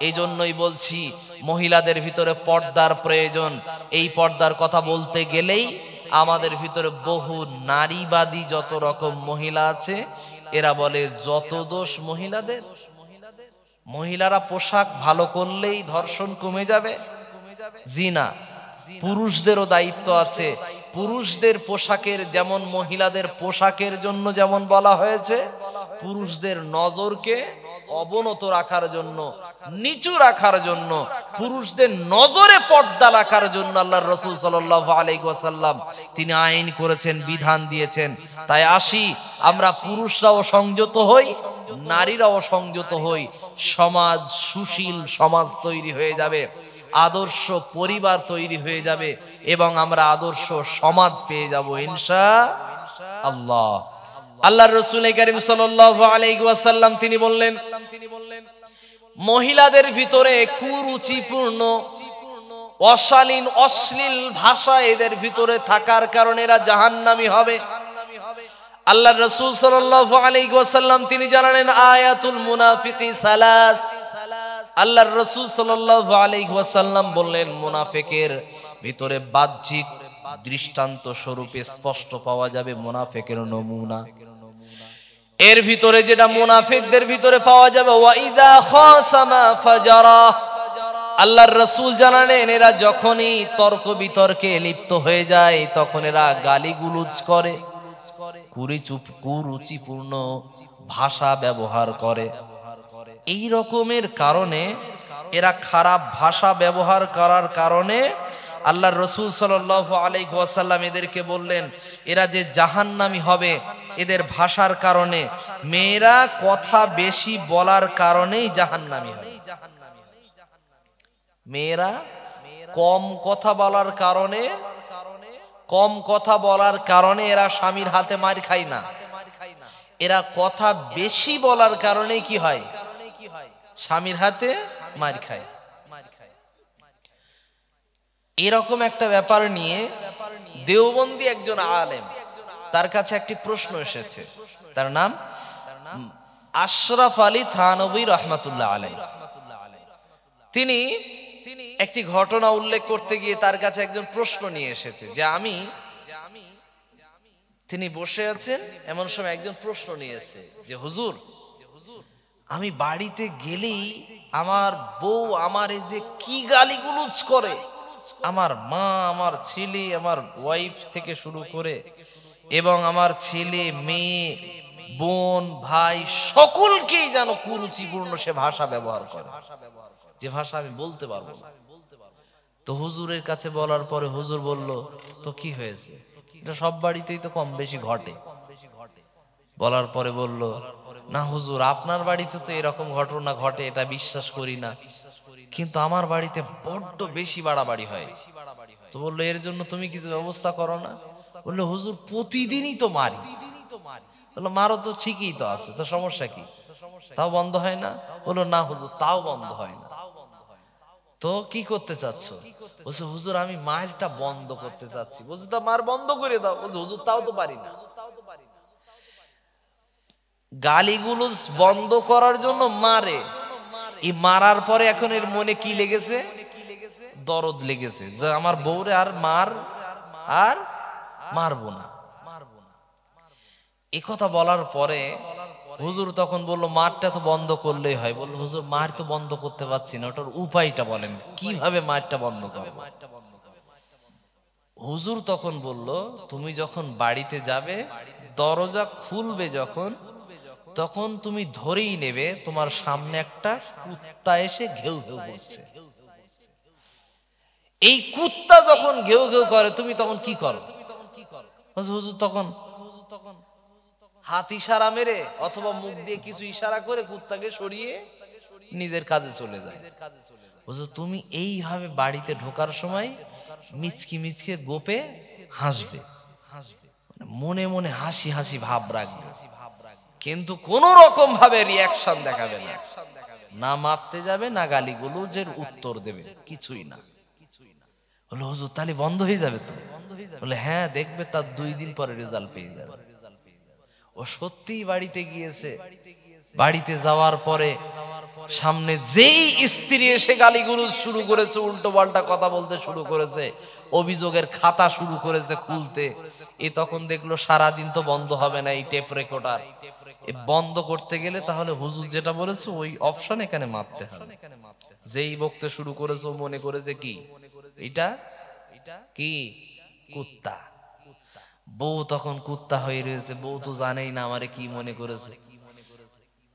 এই জন্যই বলছি মহিলাদের ভিতরে পর্দার প্রয়োজন। এই পর্দার কথা বলতে গেলেই আমাদের ভিতরে বহু নারীবাদী যত রকম মহিলা আছে, এরা বলে যত দোষ মহিলাদের, মহিলারা পোশাক ভালো করলেই ধর্ষণ কমে যাবে। জিনা, পুরুষদেরও দায়িত্ব আছে। পুরুষদের পোশাকের যেমন মহিলাদের পোশাকের জন্য যেমন বলা হয়েছে, পুরুষদের নজরকে অবনত রাখার জন্য, নিচু রাখার জন্য, পুরুষদের নজরে পর্দা রাখার জন্য আল্লাহর রাসূল সাল্লাল্লাহু আলাইহি ওয়াসাল্লাম তিনি আইন করেছেন, বিধান দিয়েছেন। তাই আসি আমরা পুরুষরাও সংযত হই, নারীরাও সংযত হই, সমাজ সুশীল সমাজ তৈরি হয়ে যাবে, আদর্শ পরিবার তৈরি হয়ে যাবে এবং আমরা আদর্শ সমাজ পেয়ে যাব ইনশাআল্লাহ। আল্লাহর রাসূল কারীম সাল্লাল্লাহু আলাইহি ওয়াসাল্লাম তিনি বললেন, মহিলাদের ভিতরে কুরুচিপূর্ণ অশালীন অশ্লীল ভাষা এদের ভিতরে থাকার কারণে এরা জাহান্নামী হবে। আল্লাহর রাসূল সাল্লাল্লাহু আলাইহি ওয়াসাল্লাম তিনি জানালেন, আয়াতুল মুনাফিকি সালাস। আল্লাহর রাসূল সাল্লাল্লাহু আলাইহি ওয়াসাল্লাম বললেন, মুনাফিকের ভিতরে বাহ্যিক দৃষ্টান্ত স্বরূপে স্পষ্ট পাওয়া যাবে মুনাফিকের নমুনা। এর ভিতরে যেটা মুনাফিকদের ভিতরে পাওয়া যাবে, ওয়া ইযা খাসামা ফাজারা। আল্লাহর রাসূল জানালেন, এরা যখনই তর্ক বিতর্কে লিপ্ত হয়ে যায় তখন এরা গালিগুলোজ করে, কুরুচিপূর্ণ ভাষা ব্যবহার করে। এই রকমের কারণে এরা খারাপ ভাষা ব্যবহার করার কারণে আল্লাহর রাসূল সাল্লাল্লাহু আলাইহি ওয়াসাল্লাম এদেরকে বললেন, এরা যে জাহান্নামী হবে এদের ভাষার কারণে। মেয়েরা কথা বেশি বলার কারণেই জাহান্নামী হবে। মেয়েরা কম কথা বলার কারণে এরা স্বামীর হাতে মার খায় না। এরা কথা বেশি বলার কারণে কি হয়? স্বামীর হাতে মার খায়। এরকম একটা ব্যাপার নিয়ে দেওবন্দি একজন আলেম, তার কাছে একটি প্রশ্ন এসেছে। তার নাম আশরাফ আলী থানবী রাহমাতুল্লাহ আলাইহি। তিনি একটি ঘটনা উল্লেখ করতে গিয়ে তার কাছে একজন প্রশ্ন নিয়ে এসেছে যে তিনি বসে আছেন, এমন সময় একজন প্রশ্ন নিয়ে এসেছে যে হুজুর, আমি বাড়িতে গেলেই আমার বউ আমার এই যে কি গালিগুলোজ করে, আমার মা, আমার ছেলে, আমার ওয়াইফ থেকে শুরু করে এবং আমার ছেলে, মেয়ে, বোন, ভাই সকলকেই যেন কুরুচিপূর্ণ সে ভাষা ব্যবহার করে, যে ভাষা আমি বলতে পারবো না। তো হুজুরের কাছে বলার পরে হুজুর বলল, তো কি হয়েছে? এটা সব বাড়িতেই তো কম বেশি ঘটে। বলার পরে বলল, না হুজুর, আপনার বাড়িতে তো এরকম ঘটনা ঘটে এটা বিশ্বাস করি না, কিন্তু আমার বাড়িতে বড্ড বেশি বাড়াবাড়ি হয়। তো বললো, এর জন্য তুমি কিছু ব্যবস্থা করো না? বললো, হুজুর প্রতিদিনই তো মারি। বললো, মারো তো ঠিকই তো আছে, তো সমস্যা কি? তাও বন্ধ হয় না? বললো না হুজুর, তাও বন্ধ হয় না। তো কি করতে চাচ্ছ? বলছে হুজুর আমি মারটা বন্ধ করতে চাচ্ছি। বলছে তা মার বন্ধ করে দাও। বলছে হুজুর তাও তো পারি না। গালিগুলো বন্ধ করার জন্য মারে, এই মারার পরে এখন এর মনে কি লেগেছে? দরদ লেগেছে যে আমার বউরে আর মারবো না। এ কথা বলার পরে হুজুর তখন বলল মারটা তো বন্ধ করলেই হয়। বলল হুজুর মার তো বন্ধ করতে পারছি না, ওটার উপায়টা বলেন, কিভাবে মারটা বন্ধ করব? হুজুর তখন বলল তুমি যখন বাড়িতে যাবে, দরজা খুলবে যখন, তখন তুমি ধরেই নেবে তোমার সামনে একটা কুত্তা এসে ঘেউ ঘেউ করছে। এই কুত্তা যখন ঘেউ ঘেউ করে তুমি তখন কি করো? হুজুর তখন হাত ইশারা মেরে অথবা মুখ দিয়ে কিছু ইশারা করে কুত্তাকে সরিয়ে নিজের কাজে চলে যায়। হুজুর তুমি এইভাবে বাড়িতে ঢোকার সময় মিচকি মিচকে গোপে হাসবে, মনে মনে হাসি হাসি ভাব রাখবে, কিন্তু কোন রকম ভাবে রিয়াকশন দেখাবে না, না মারতে যাবে না গালিগুলোজের উত্তর দেবে, কিছুই না। বলে হুজুর তাহলে বন্ধ হয়ে যাবে তো? বলে হ্যাঁ, দেখবে তার 2 দিন পরে রেজাল্ট পেয়ে যাবে। ও সত্যিই বাড়িতে গিয়েছে। বাড়িতে যাওয়ার পরে সামনে যেই স্ত্রী এসে গালিগুলো শুরু করেছে, উল্টো পাল্টা কথা বলতে শুরু করেছে, অভিযোগের খাতা শুরু করেছে খুলতে, এ তখন দেখলো সারাদিন তো বন্ধ হবে না এই টেপ রেকর্ডার, এ বন্ধ করতে গেলে তাহলে হুজুর যেটা বলেছে ওই অপশন এখানে মারতে হবে। যেই বকতে শুরু করেছে ও মনে করেছে কি এটা কি কুত্তা। বউ তখন কুত্তা হয়ে রয়েছে, বউ তো জানেই না আমারে কি মনে করেছে।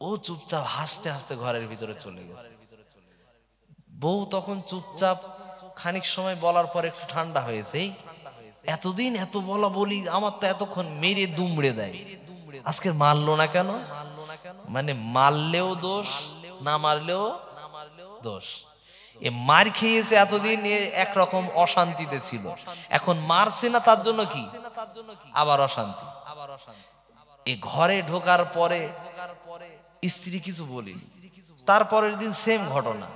ও চুপচাপ হাসতে হাসতে ঘরের ভিতরে চলে গেছে। বউ তখন চুপচাপ খানিক সময় বলার পর একটু ঠান্ডা হয়েছে। এতদিন এত বলা বলি, আমার তো এতক্ষণ মেরে দুমড়ে দেয়, আজকে মারলো না কেন? মানে মারলেও দোষ, না মারলেও দোষ। এ মার খেয়েছে এতদিন, এ একরকম অশান্তিতে ছিল, এখন মারছে না তার জন্য কি আবার অশান্তি। এ ঘরে ঢোকার পরে স্ত্রী কিছু বলি, তারপরের দিন সেম ঘটনা,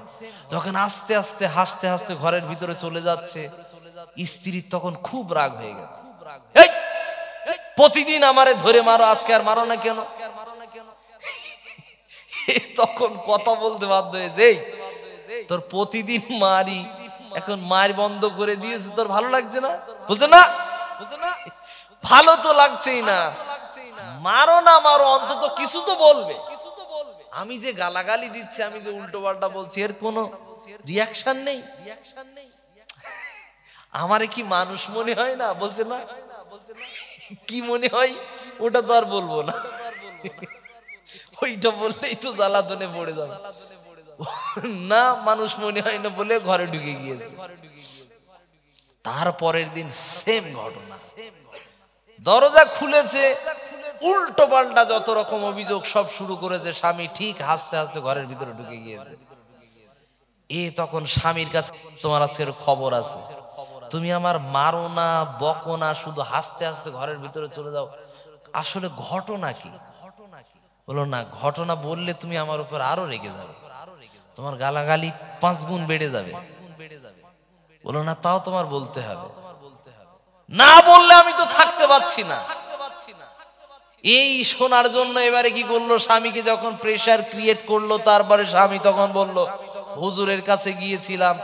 যখন আস্তে আস্তে হাসতে হাসতে ঘরের ভিতরে চলে যাচ্ছে, স্ত্রীর তখন খুব রাগ হয়ে গেছে। এই, প্রতিদিন আমারে ধরে মারো, আজকে আর মারো না কেন? তখন কথা বলতে বাধ্য হয়েছে, তোর প্রতিদিন মারি, এখন মার বন্ধ করে দিয়েছে, তোর ভালো লাগছে না? বলছে না, ভালো তো লাগছেই না, মারো না মারো, অন্তত কিছু তো বলবে। আমি যে গালাগালি দিচ্ছি, আমি যে উল্টো পাল্টা বলছি, এর কোনো রিয়াকশন নেই, আমারে কি মানুষ মনে হয় না? বলছে না, কি মনে হয় ওটা তো আর বলবো না, ওইটা বললেই তো জ্বালাতনে পড়ে যাবে, না মানুষ মনে হয় না বলে ঘরে ঢুকে গিয়েছে। তারপরের দিন সেম ঘটনা, দরজা খুলেছে, উল্টো পাল্টা যত রকম অভিযোগ সব শুরু করেছে, স্বামী ঠিক হাসতে হাসতে ঘরের ভিতরে ঢুকে গিয়েছে। এ তখন স্বামীর কাছে, তোমার আজকের খবর আছে, তুমি আমার মারো না বকো না, শুধু হাসতে হাসতে ঘরের ভিতরে চলে যাও, আসলে ঘটনা কি? বলো না, ঘটনা বললে তুমি আমার উপর আরো রেগে যাবে, তোমার গালাগালি 5 গুণ বেড়ে যাবে। বলো না, তাও তোমার বলতে হবে, না বললে আমি তো থাকতে পারছি না। এই শোনার জন্য এবারে কি করলো, স্বামীকে যখন প্রেসার ক্রিয়েট করলো, তারপরে স্বামী তখন বলল হুজুরের কাছে গিয়েছিলাম,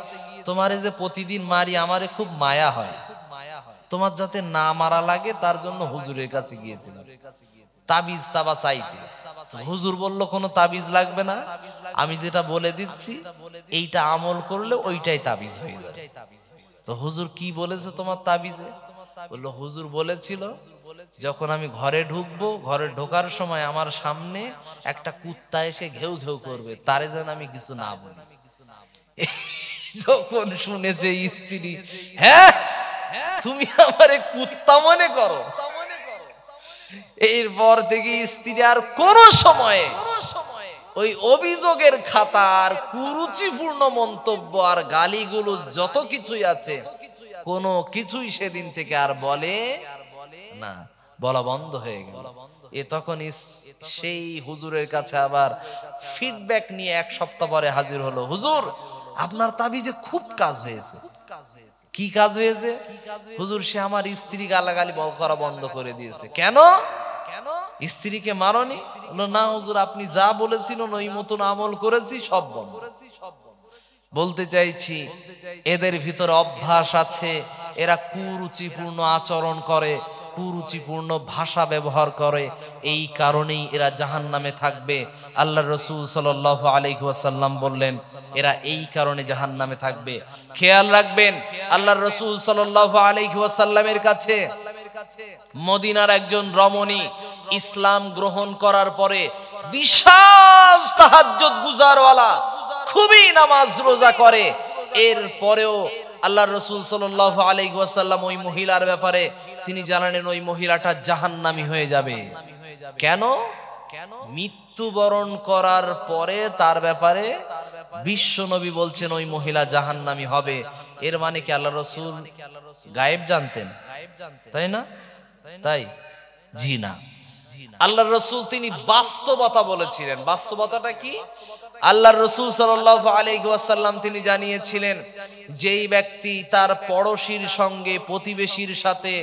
তোমারে যে প্রতিদিন মারি আমারে খুব মায়া হয়, তোমার যাতে না মারা লাগে তার জন্য হুজুরের কাছে গিয়েছিলাম তাবিজ তাবা চাইতে। হুজুর বলল কোনো তাবিজ লাগবে না, আমি যেটা বলে দিচ্ছি এইটা আমল করলে ওইটাই তাবিজ হয়ে যাবে। তো হুজুর কি বলেছে তোমার তাবিজে? বললো হুজুর বলেছিল যখন আমি ঘরে ঢুকবো, ঘরে ঢোকার সময় আমার সামনে একটা কুত্তা এসে ঘেউ ঘেউ করবে, তারে যেন আমি কিছু না বলি। যখন শুনেছে স্ত্রী, হ্যাঁ তুমি আমারে কুত্তা মনে করো, এরপর থেকে স্ত্রী আর কোন সময়ে ওই অভিযোগের খাতা আর কুরুচিপূর্ণ মন্তব্য আর গালিগুলো যত কিছুই আছে কোনো কিছুই সেদিন থেকে আর বলে না, বলা বন্ধ হয়ে গেল। তখন সেই হুজুরের কাছে আবার ফিডব্যাক নিয়ে 1 সপ্তাহ পরে হাজির হলো, হুজুর আপনার তাবিজে খুব কাজ হয়েছে। কি কাজ হয়েছে? হুজুর সে আমার স্ত্রী গালাগালি করা বন্ধ করে দিয়েছে। কেন? স্ত্রীকে মারনি? বলল না হুজুর, আপনি যা বলেছিলেন ওই মতন আমল করেছি, সব বন্ধ। বলতে চাইছি এদের ভিতরে অভ্যাস আছে, এরা কুরুচিপূর্ণ আচরণ করে, কুরুচিপূর্ণ ভাষা ব্যবহার করে, এই কারণেই এরা জাহান্নামে থাকবে। আল্লাহর রাসূল সাল্লাল্লাহু আলাইহি ওয়াসাল্লাম বললেন এরা এই কারণে জাহান্নামে থাকবে। খেয়াল রাখবেন, আল্লাহর রাসূল সাল্লাল্লাহু আলাইহি ওয়াসাল্লামের কাছে মদিনার একজন রমণী ইসলাম গ্রহণ করার পরে বিশাল তাহাজ্জুদ গুজারওয়ালা, খুবই নামাজ রোজা করে, এর পরেও আল্লাহর রাসূল সাল্লাল্লাহু আলাইহি ওয়াসাল্লাম ওই মহিলার ব্যাপারে তিনি জানালেন ওই মহিলাটা জাহান্নামী হয়ে যাবে। কেন? মৃত্যুবরণ করার পরে তার ব্যাপারে বিশ্বনবী বলছেন ওই মহিলা জাহান্নামী হবে। এর মানে কি আল্লাহর রাসূল গায়েব জানতেন? তাই না? তাই? জি না। আল্লাহর রাসূল তিনি বাস্তবতা বলেছিলেন। বাস্তবতাটা কি? আল্লাহর রাসূল সাল্লাল্লাহু আলাইহি ওয়াসাল্লাম তিনি জানিয়েছিলেন যেই ব্যক্তি তার পড়শির সঙ্গে, প্রতিবেশীর সাথে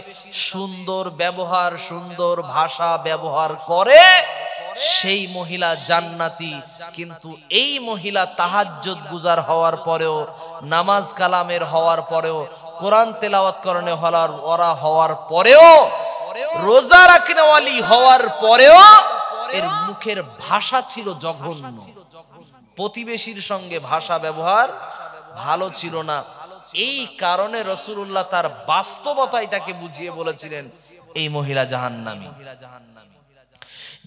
সুন্দর ব্যবহার, সুন্দর ভাষা ব্যবহার করে সেই মহিলা জান্নাতি। কিন্তু এই মহিলা তাহাজ্জুদ গুজার হওয়ার পরেও, নামাজ কালামের হওয়ার পরেও, কোরআন তেলাওয়াত করনে হওয়ার পরেও, রোজা রাখনেওয়ালি হওয়ার পরেও এর মুখের ভাষা ছিল জঘন্য, প্রতিবেশীর সঙ্গে ভাষা ব্যবহার ভালো ছিল না। এই কারণে রাসূলুল্লাহ তার বাস্তবতায় তাকে বুঝিয়ে বলেছিলেন এই মহিলা জাহান্নামী।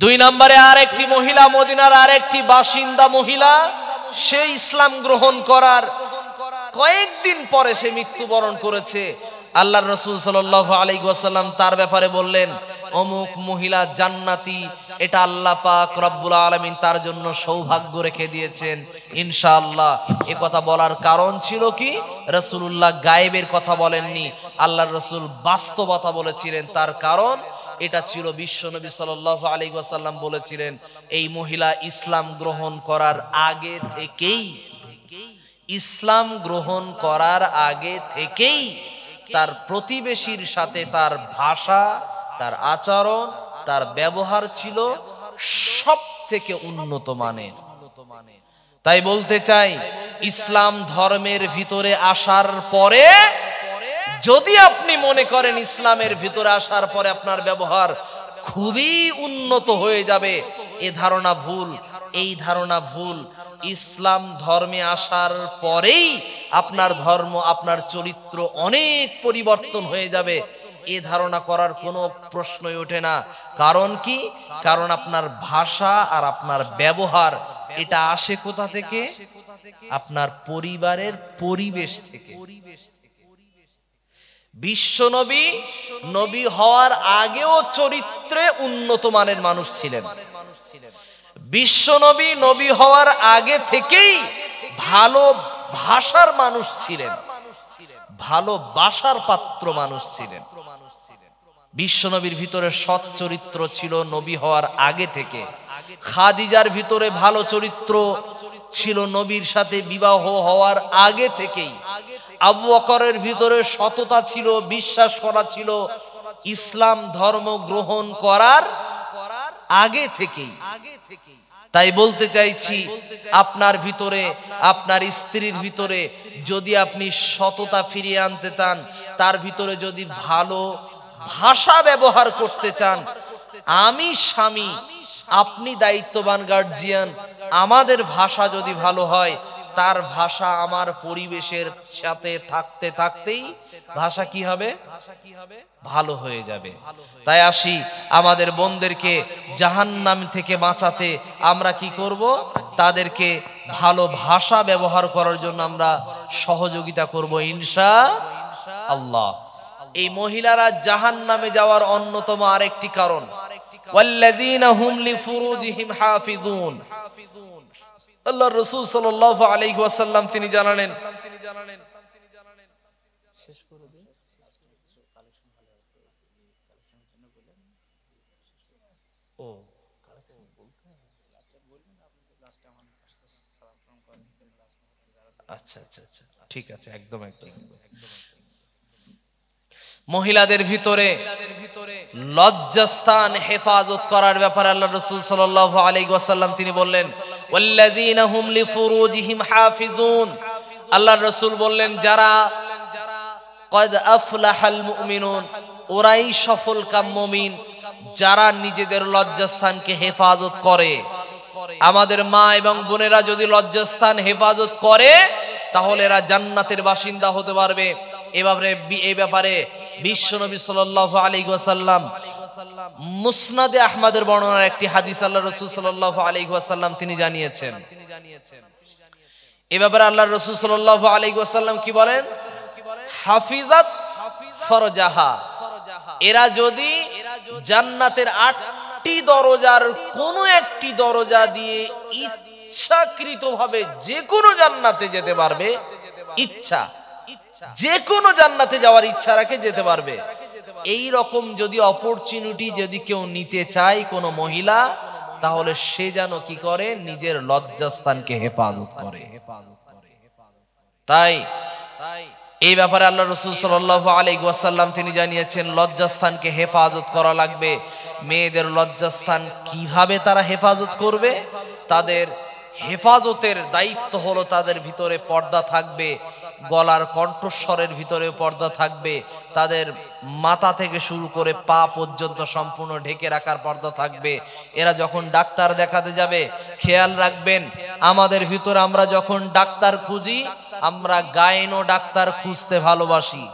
2 নম্বরে আরেকটি মহিলা, মদিনার আরেকটি বাসিন্দা মহিলা, সে ইসলাম গ্রহণ করার কয়েকদিন পরে সে মৃত্যুবরণ করেছে। আল্লাহর রাসূল সাল্লাল্লাহু আলাইহি ওয়াসাল্লাম তার ব্যাপারে বললেন অমুক মহিলা জান্নাতি, এটা আল্লাহ পাক রব্বুল আলামিন তার জন্য সৌভাগ্য রেখে দিয়েছেন ইনশাআল্লাহ। এ কথা বলার কারণ ছিল কি? রাসূলুল্লাহ গায়েবের কথা বলেননি, আল্লাহর রাসূল বাস্তবতা বলেছিলেন। তার কারণ এটা ছিল বিশ্বনবী সাল্লাল্লাহু আলাইহি ওয়াসাল্লাম বলেছিলেন এই মহিলা ইসলাম গ্রহণ করার আগে থেকেই, ইসলাম গ্রহণ করার আগে থেকেই তার প্রতিবেশীর সাথে তার ভাষা, তার আচরণ, তার ব্যবহার ছিল সব থেকে উন্নত মানের। তাই বলতে চাই ইসলাম ধর্মের ভিতরে আসার পরে যদি আপনি মনে করেন ইসলামের ভিতরে আসার পরে আপনার ব্যবহার খুবই উন্নত হয়ে যাবে, এ ধারণা ভুল। এই ধারণা ভুল। ইসলাম ধর্মে আসার পরেই আপনার ধর্ম, আপনার চরিত্র অনেক পরিবর্তন হয়ে যাবে, এ ধারণা করার কোনো প্রশ্নই ওঠে না। কারণ কি? কারণ আপনার ভাষা আর আপনার ব্যবহার এটা আসে কোথা থেকে? আপনার পরিবারের পরিবেশ থেকে। বিশ্বনবী নবী হওয়ার আগেও চরিত্রে উন্নত মানের মানুষ ছিলেন। বিশ্বনবী নবী হওয়ার আগে থেকেই ভালো ভাষার মানুষ ছিলেন, ভালোবাসার পাত্র মানুষ ছিলেন। বিশ্বনবীর ভিতরে সৎ চরিত্র ছিল নবী হওয়ার আগে থেকে। খাদিজার ভিতরে ভালো চরিত্র ছিল নবীর সাথে বিবাহ হওয়ার আগে থেকেই। আবু বকরের ভিতরে সততা ছিল, বিশ্বাস করা ছিল ইসলাম ধর্ম গ্রহণ করার আগে থেকেই। তাই বলতে চাইছি আপনার ভিতরে, আপনার স্ত্রীর ভিতরে যদি আপনি সততা ফিরিয়ে আনতে চান, তার ভিতরে যদি ভালো ভাষা ব্যবহার করতে চান, আমি স্বামী, আপনি দায়িত্ববান গার্জিয়ান, আমাদের ভাষা যদি ভালো হয়, তার ভাষা আমার পরিবেশের সাথে থাকতে থাকতেই ভাষা কি হবে? ভালো হয়ে যাবে। তাই আসি আমাদের বোনদেরকে জাহান্নাম থেকে বাঁচাতে আমরা কি করব? তাদেরকে ভালো ভাষা ব্যবহার করার জন্য আমরা সহযোগিতা করব ইনশাআল্লাহ। এই মহিলারা জাহান্নামে যাওয়ার অন্যতম আরেকটি কারণ ওয়াল্লাযীনা হুম লিফুরুজিহিম হাফিজুন। আল্লাহর রাসূল সাল্লাল্লাহু আলাইহি ওয়াসাল্লাম তিনি জানালেন, ও আচ্ছা আচ্ছা আচ্ছা, ঠিক আছে, একদম একদম। মহিলাদের ভিতরে লজ্জাস্থান হেফাজত করার ব্যাপারে আল্লাহ রাসূল সাল্লাল্লাহু আলাইহি ওয়াসাল্লাম তিনি বললেন, ওয়াল্লাযীনা হুম লিফুরুজিহিম হাফিজুন। আল্লাহর রাসূল বললেন, যারা কদ আফলাহাল মুমিনুন, ওরাই সফলকাম মুমিন, যারা নিজেদের লজ্জাস্থানকে হেফাজত করে। আমাদের মা এবং বোনেরা যদি লজ্জাস্থান হেফাজত করে তাহলে এরা জান্নাতের বাসিন্দা হতে পারবে। এই ব্যাপারে বিশ্বনবী সাল্লাল্লাহু আলাইহি ওয়াসাল্লাম মুসনাদে আহমদের বর্ণনার একটি হাদিস আল্লাহ রাসূল সাল্লাল্লাহু আলাইহি ওয়াসাল্লাম তিনি জানিয়েছেন। এই ব্যাপারে আল্লাহর রাসূল সাল্লাল্লাহু আলাইহি ওয়াসাল্লাম কি বলেন? হাফিজাত ফরজাহা, এরা যদি জান্নাতের 8টি দরজার কোন একটি দরজা দিয়ে ইচ্ছাকৃতভাবে যে কোনো জান্নাতে যেতে পারবে, ইচ্ছা যে কোনো জান্নাতে যাওয়ার ইচ্ছা রাখে যেতে পারবে। এই রকম যদি অপরচুনিটি যদি কেউ নিতে চায় কোনো মহিলা, তাহলে সে যেন কি করে, নিজের লজ্জাস্থানকে হেফাজত করে। তাই এই ব্যাপারে আল্লাহ রাসূল সাল্লাল্লাহু আলাইহি ওয়াসাল্লাম তিনি জানিয়েছেন লজ্জাস্থানকে হেফাজত করা লাগবে। মেয়েদের লজ্জাস্থান কিভাবে তারা হেফাজত করবে? তাদের হেফাজতের দায়িত্ব হলো তাদের ভিতরে পর্দা থাকবে, গলার কণ্ঠস্বরের ভিতরে পর্দা থাকবে, তাদের মাথা থেকে শুরু করে পা পর্যন্ত সম্পূর্ণ ঢেকে রাখার পর্দা থাকবে। এরা যখন ডাক্তার দেখাতে যাবে, খেয়াল রাখবেন আমাদের ভিতরে আমরা যখন ডাক্তার খুঁজি, আমরা গাইনো ডাক্তার খুঁজতে ভালোবাসি।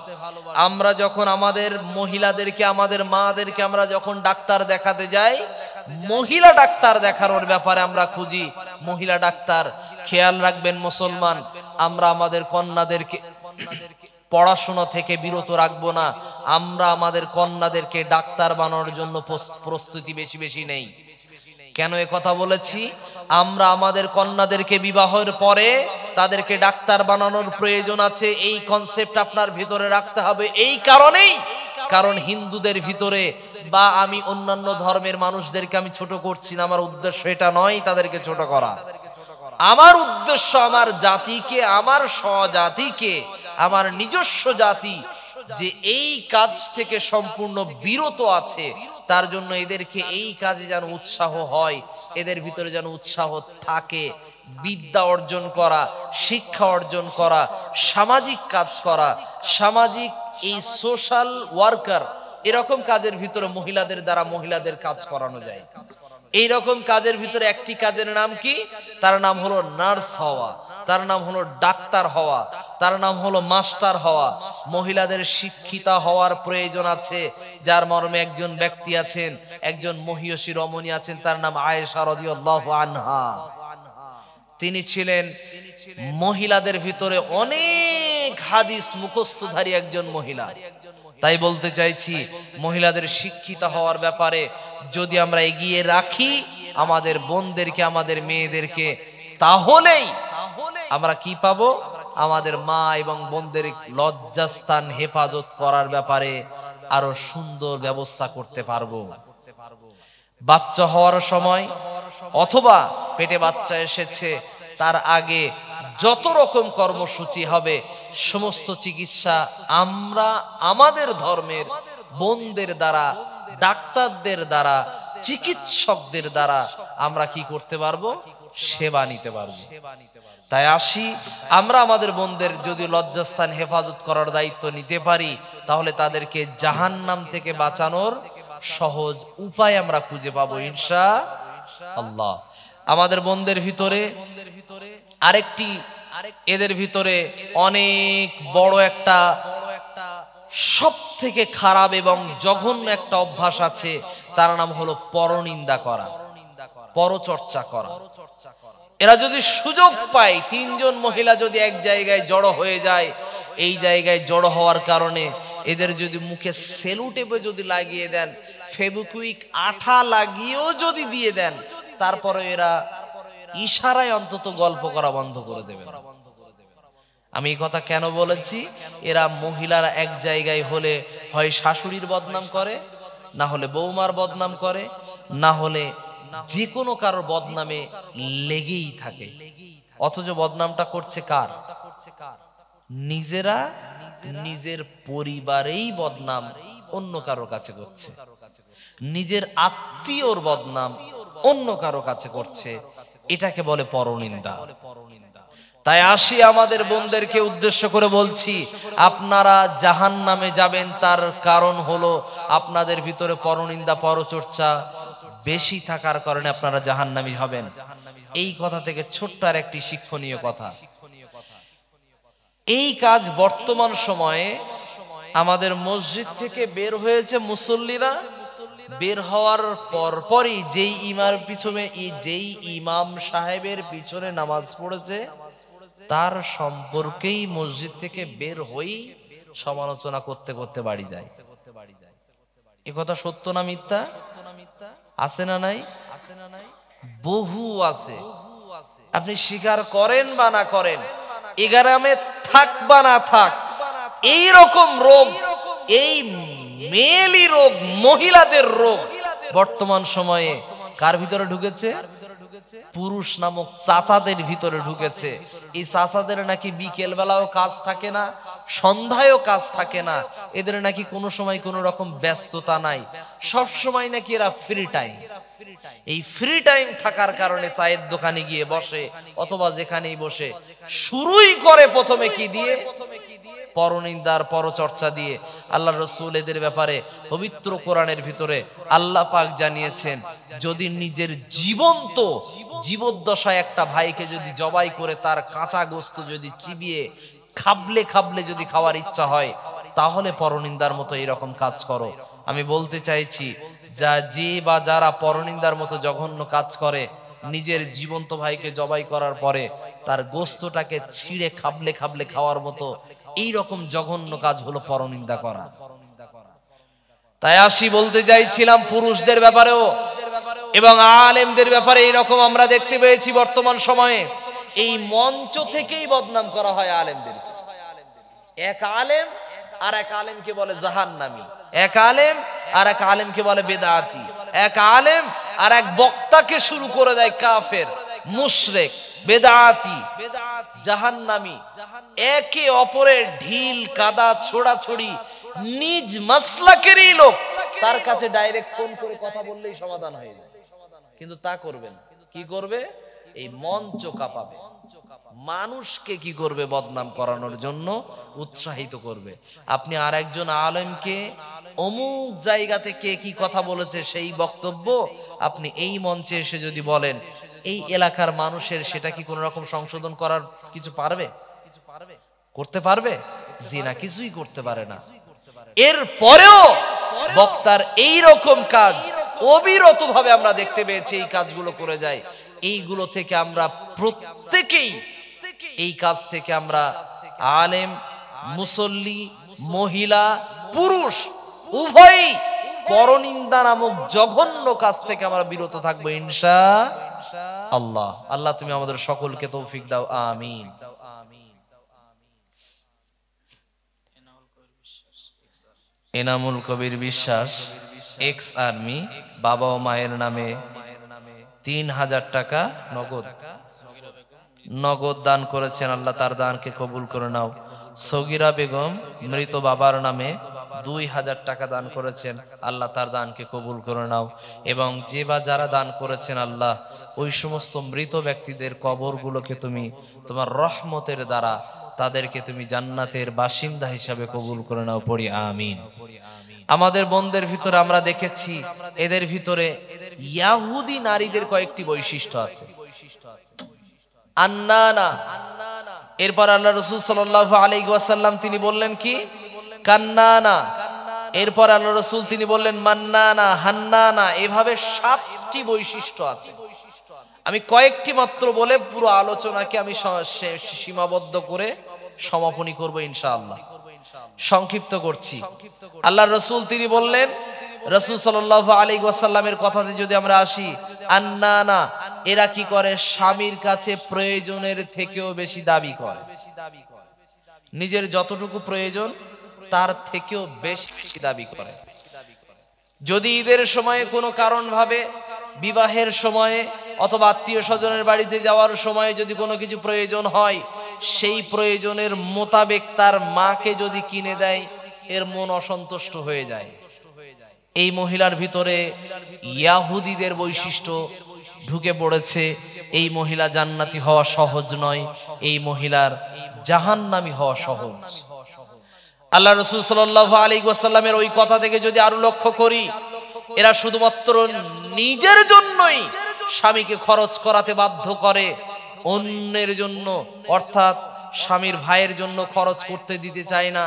আমরা যখন আমাদের মহিলাদেরকে, আমাদের মাদেরকে আমরা যখন ডাক্তার দেখাতে যাই, মহিলা ডাক্তার দেখানোর ব্যাপারে আমরা খুঁজি মহিলা ডাক্তার। খেয়াল রাখবেন মুসলমান, আমরা আমাদের কন্যাদেরকে পড়াশোনা থেকে বিরত রাখবো না, আমরা আমাদের কন্যাদেরকে ডাক্তার বানানোর জন্য প্রস্তুতি বেশি বেশি নেই। কেন এ কথা বলেছি? আমরা আমাদের কন্যাদেরকে বিবাহের পরে তাদেরকে ডাক্তার বানানোর প্রয়োজন আছে, এই কনসেপ্ট আপনার ভিতরে রাখতে হবে। এই কারণেই, কারণ হিন্দুদের ভিতরে বা আমি অন্যান্য ধর্মের মানুষদেরকে আমি ছোট করছি না, আমার উদ্দেশ্য এটা নয় তাদেরকে ছোট করা। আমার উদ্দেশ্য আমার জাতিকে, আমার স্বজাতিকে, আমার নিজস্ব জাতি যে এই কাজ থেকে সম্পূর্ণ বিরত আছে, তার জন্য এদেরকে এই কাজে যেন উৎসাহ হয়, এদের ভিতরে যেন উৎসাহ থাকে, বিদ্যা অর্জন করা, শিক্ষা অর্জন করা, সামাজিক কাজ করা, সামাজিক এই সোশ্যাল ওয়ার্কার, এরকম কাজের ভিতরে মহিলাদের দ্বারা মহিলাদের কাজ করানো যায়। এই রকম কাজের ভিতরে একটি কাজের নাম কি? তার নাম হলো নার্স হওয়া, তার নাম হলো ডাক্তার হওয়া, তার নাম হলো মাস্টার হওয়া। মহিলাদের শিক্ষিতা হওয়ার প্রয়োজন আছে, যার মর্মে একজন ব্যক্তি আছেন, একজন মহিয়সী রমণী আছেন, তার নাম আয়েশা রাদিয়াল্লাহু আনহা। তিনি ছিলেন মহিলাদের ভিতরে অনেক হাদিস মুখস্থধারী একজন মহিলা। তাই বলতে চাইছি, মহিলাদের শিক্ষিত হওয়ার ব্যাপারে যদি আমরা এগিয়ে রাখি আমাদের বোনদেরকে, আমাদের মেয়েদেরকে, তাহলেই আমরা কি পাবো? আমাদের মা এবং বোনদের লজ্জাস্থান হেফাজত করার ব্যাপারে আরো সুন্দর ব্যবস্থা করতে পারবো। বাচ্চা হওয়ার সময় অথবা পেটে বাচ্চা এসেছে তার আগে যত রকম কর্মসূচি হবে, সমস্ত চিকিৎসা আমরা আমাদের ধর্মের বোনদের দ্বারা, ডাক্তারদের দ্বারা, চিকিৎসকদের দ্বারা আমরা কি করতে পারবো? সেবা নিতে পারবো। তাই আসি, আমরা আমাদের বোনদের যদি লজ্জাস্থান হেফাজত করার দায়িত্ব নিতে পারি, তাহলে তাদেরকে জাহান্নাম থেকে বাঁচানোর সহজ উপায় আমরা খুঁজে পাবো ইনশাআল্লাহ। আমাদের বোনদের ভিতরে আরেকটি, এদের ভিতরে অনেক বড় একটা সব থেকে খারাপ এবং জঘন্য একটা অভ্যাস আছে, তার নাম হলো পরনিন্দা করা, পরচর্চা করা। এরা যদি সুযোগ পায়, তিনজন মহিলা যদি এক জায়গায় জড়ো হয়ে যায়, এই জায়গায় জড়ো হওয়ার কারণে এদের যদি মুখে সেলুটেপে যদি লাগিয়ে দেন, ফেবিকুইক আঠা লাগিয়েও যদি দিয়ে দেন, তারপরে এরা ইশারায় অন্তত গল্প করা বন্ধ করে দেবে। আমি এই কথা কেন বলেছি? এরা মহিলারা এক জায়গায় হলে হয় শাশুড়ির বদনাম করে, না হলে বৌমার বদনাম করে, না হলে যে কোনো কারোর বদনামে লেগেই থাকে। অথচ বদনামটা করছে কার? নিজেরা নিজের পরিবারেই বদনাম অন্য কারো কাছে করছে, নিজের আত্মীয়র বদনাম অন্য কারো কাছে করছে, এটাকে বলে পরনিন্দা। তাই আসি আমাদের বোনদেরকে উদ্দেশ্য করে বলছি, আপনারা জাহান্নামে যাবেন তার কারণ হলো আপনাদের ভিতরে পরনিন্দা পরচর্চা বেশি থাকার কারণে আপনারা জাহান্নামী হবেন। এই কথা থেকে ছোট্ট আর একটি শিক্ষণীয় কথা, এই কাজ বর্তমান সময়ে আমাদের মসজিদ থেকে বের হয়েছে মুসল্লিরা, বের হওয়ার পরপরই যেই ইমাম সাহেবের পিছনে নামাজ পড়েছে তার সম্পর্কেই মসজিদ থেকে বের হয়েই সমালোচনা করতে করতে বাড়ি যায়। এ কথা সত্য না মিথ্যা? আছে না নাই? বহু আছে। আপনি স্বীকার করেন বা না করেন, এ গ্রামে থাক বা না থাক, এই রকম রোগ, এই মেয়েলি রোগ, মহিলাদের রোগ বর্তমান সময়ে কার ভিতরে ঢুকেছে? পুরুষ নামক চাচাদের ভিতরে ঢুকেছে। এই চাচাদের নাকি বিকেল বেলাও কাজ থাকে না, সন্ধ্যায়ও কাজ থাকে না, এদের নাকি কোনো সময় কোনো রকম ব্যস্ততা নাই, সব সময় নাকি এরা ফ্রি টাইম। এই ফ্রি টাইম থাকার কারণে চায়ের দোকানে গিয়ে বসে অথবা যেখানেই বসে শুরুই করে প্রথমে কি দিয়ে? পরনিন্দার পরচর্চা দিয়ে। আল্লাহ রাসূল এদের ব্যাপারে পবিত্র কোরআনের ভিতরে আল্লাহ পাক জানিয়েছেন, যদি নিজের জীবদ্দশায় একটা ভাইকে যদি জবাই করে তার কাঁচা গোশত যদি চিবিয়ে খাবলে খাবলে যদি খাওয়ার ইচ্ছা হয়, তাহলে পরনিন্দার মতো এরকম কাজ করো। আমি বলতে চাইছি, যারা পরনিন্দার মতো জঘন্য কাজ করে, নিজের জীবন্ত ভাইকে জবাই করার পরে তার গোশতটাকে ছিঁড়ে খাবলে খাবলে খাওয়ার মতো এই রকম জঘন্য কাজ হলো পরনিন্দা করা। তাই আসি বলতে চাইছিলাম পুরুষদের ব্যাপারেও এবং আলেমদের ব্যাপারে এইরকম আমরা দেখতে পেয়েছি বর্তমান সময়ে এই মঞ্চ থেকেই বদনাম করা হয় আলেমদেরকে। এক আলেম আর এক আলেমকে বলে জাহান্নামী, এক আলেম আর এক আলেমকে বলে বেদাতি, এক আলেম আর এক বক্তাকে শুরু করে দেয় কাফের, মুশরিক, বেদাতি, জাহান্নামী। একে অপরের ঢিল কাদা ছোড়াছড়ি, নিজ মাসলাকেরই লোক তার কাছে ডাইরেক্ট ফোন করে কথা বললেই সমাধান হয়ে যায়। কিন্তু তা করবেন কি করবে? এই মঞ্চ কাঁপাবে, মানুষকে কি করবে? বদনাম করানোর জন্য উৎসাহিত করবে। আপনি আর একজন আলেমকে অমুক জায়গা থেকে কি কথা বলেছে সেই বক্তব্য আপনি এই মঞ্চে এসে যদি বলেন, এই এলাকার মানুষের সেটা কি কোনো রকম সংশোধন করার কিছু পারবে? করতে পারবে? জি না, কিছুই করতে পারে না। এর পরেও বক্তার এই রকম কাজ অবিরত ভাবে আমরা দেখতে পেয়েছি, এই কাজগুলো করে যায়। এইগুলো থেকে আমরা প্রত্যেকেই, এই কাজ থেকে আমরা আলেম, মুসল্লি, মহিলা, পুরুষ উভয়ই পরনিন্দা নামক জঘন্য কাজ থেকে আমরা বিরত থাকবো ইনশাআল্লাহ। আল্লাহ তুমি আমাদের সকলকে তৌফিক দাও, আমিন। এনামুল কবির বিশ্বাস, এক্স আর্মি, বাবা ও মায়ের নামে 3000 টাকা নগদ দান করেছেন। আল্লাহ তার দানকে কবুল করে নাও। সগিরা বেগম মৃত বাবার নামে 2000 টাকা দান করেছেন। আল্লাহ তার দানকে কবুল করে নাও। এবং যারা দান করেছেন আল্লাহ ওই সমস্ত মৃত ব্যক্তিদের কবরগুলোকে তুমি তোমার রহমতের দ্বারা তাদেরকে তুমি জান্নাতের বাসিন্দা হিসাবে কবুল করে নাও, পড়ি আমিন। আমাদের বোনদের ভিতরে আমরা দেখেছি, এদের ভিতরে ইহুদি নারীদের কয়েকটি বৈশিষ্ট্য আছে। আন্নানা, এরপর আল্লাহ রাসূল সাল্লাল্লাহু আলাইহি ওয়াসাল্লাম তিনি বললেন কি? কান্নানা। এরপর আল্লাহ রাসূল তিনি বললেন মান্নানা, হান্নানা। এভাবে 7টি বৈশিষ্ট্য আছে। আমি কয়েকটি মাত্র বলে পুরো আলোচনাকে আমি সীমাবদ্ধ করে সমাপনী করব ইনশাআল্লাহ। সংক্ষিপ্ত করছি। আল্লাহ রাসূল তিনি বললেন, রাসূল সাল্লাল্লাহু আলাইহি ওয়াসাল্লামের কথাতে যদি আমরা আসি, আন্নানা, এরা কি করে? স্বামীর কাছে প্রয়োজনের থেকেও বেশি দাবি করে। নিজের যতটুকু প্রয়োজন তার থেকেও বেশি বেশি দাবি করে। যদি ঈদের সময়ে কোনো কারণ ভাবে, বিবাহের সময়ে অথবা আত্মীয় স্বজনের বাড়িতে যাওয়ার সময়ে যদি কোনো কিছু প্রয়োজন হয়, সেই প্রয়োজনের মোতাবেক তার মাকে যদি কিনে দেয়, এর মন অসন্তুষ্ট হয়ে যায়। এই মহিলার ভিতরে ইয়াহুদীদের বৈশিষ্ট্য ঢুকে পড়েছে। এই মহিলা জান্নাতি হওয়া সহজ নয়, এই মহিলার জাহান্নামী হওয়া সহজ। আল্লাহ রাসূল সাল্লাল্লাহু আলাইহি ওয়াসাল্লামের ওই কথা থেকে যদি আরো লক্ষ্য করি, এরা শুধুমাত্র নিজের জন্যই স্বামীকে খরচ করাতে বাধ্য করে, অন্যের জন্য অর্থাৎ স্বামীর ভাইয়ের জন্য খরচ করতে দিতে চায় না,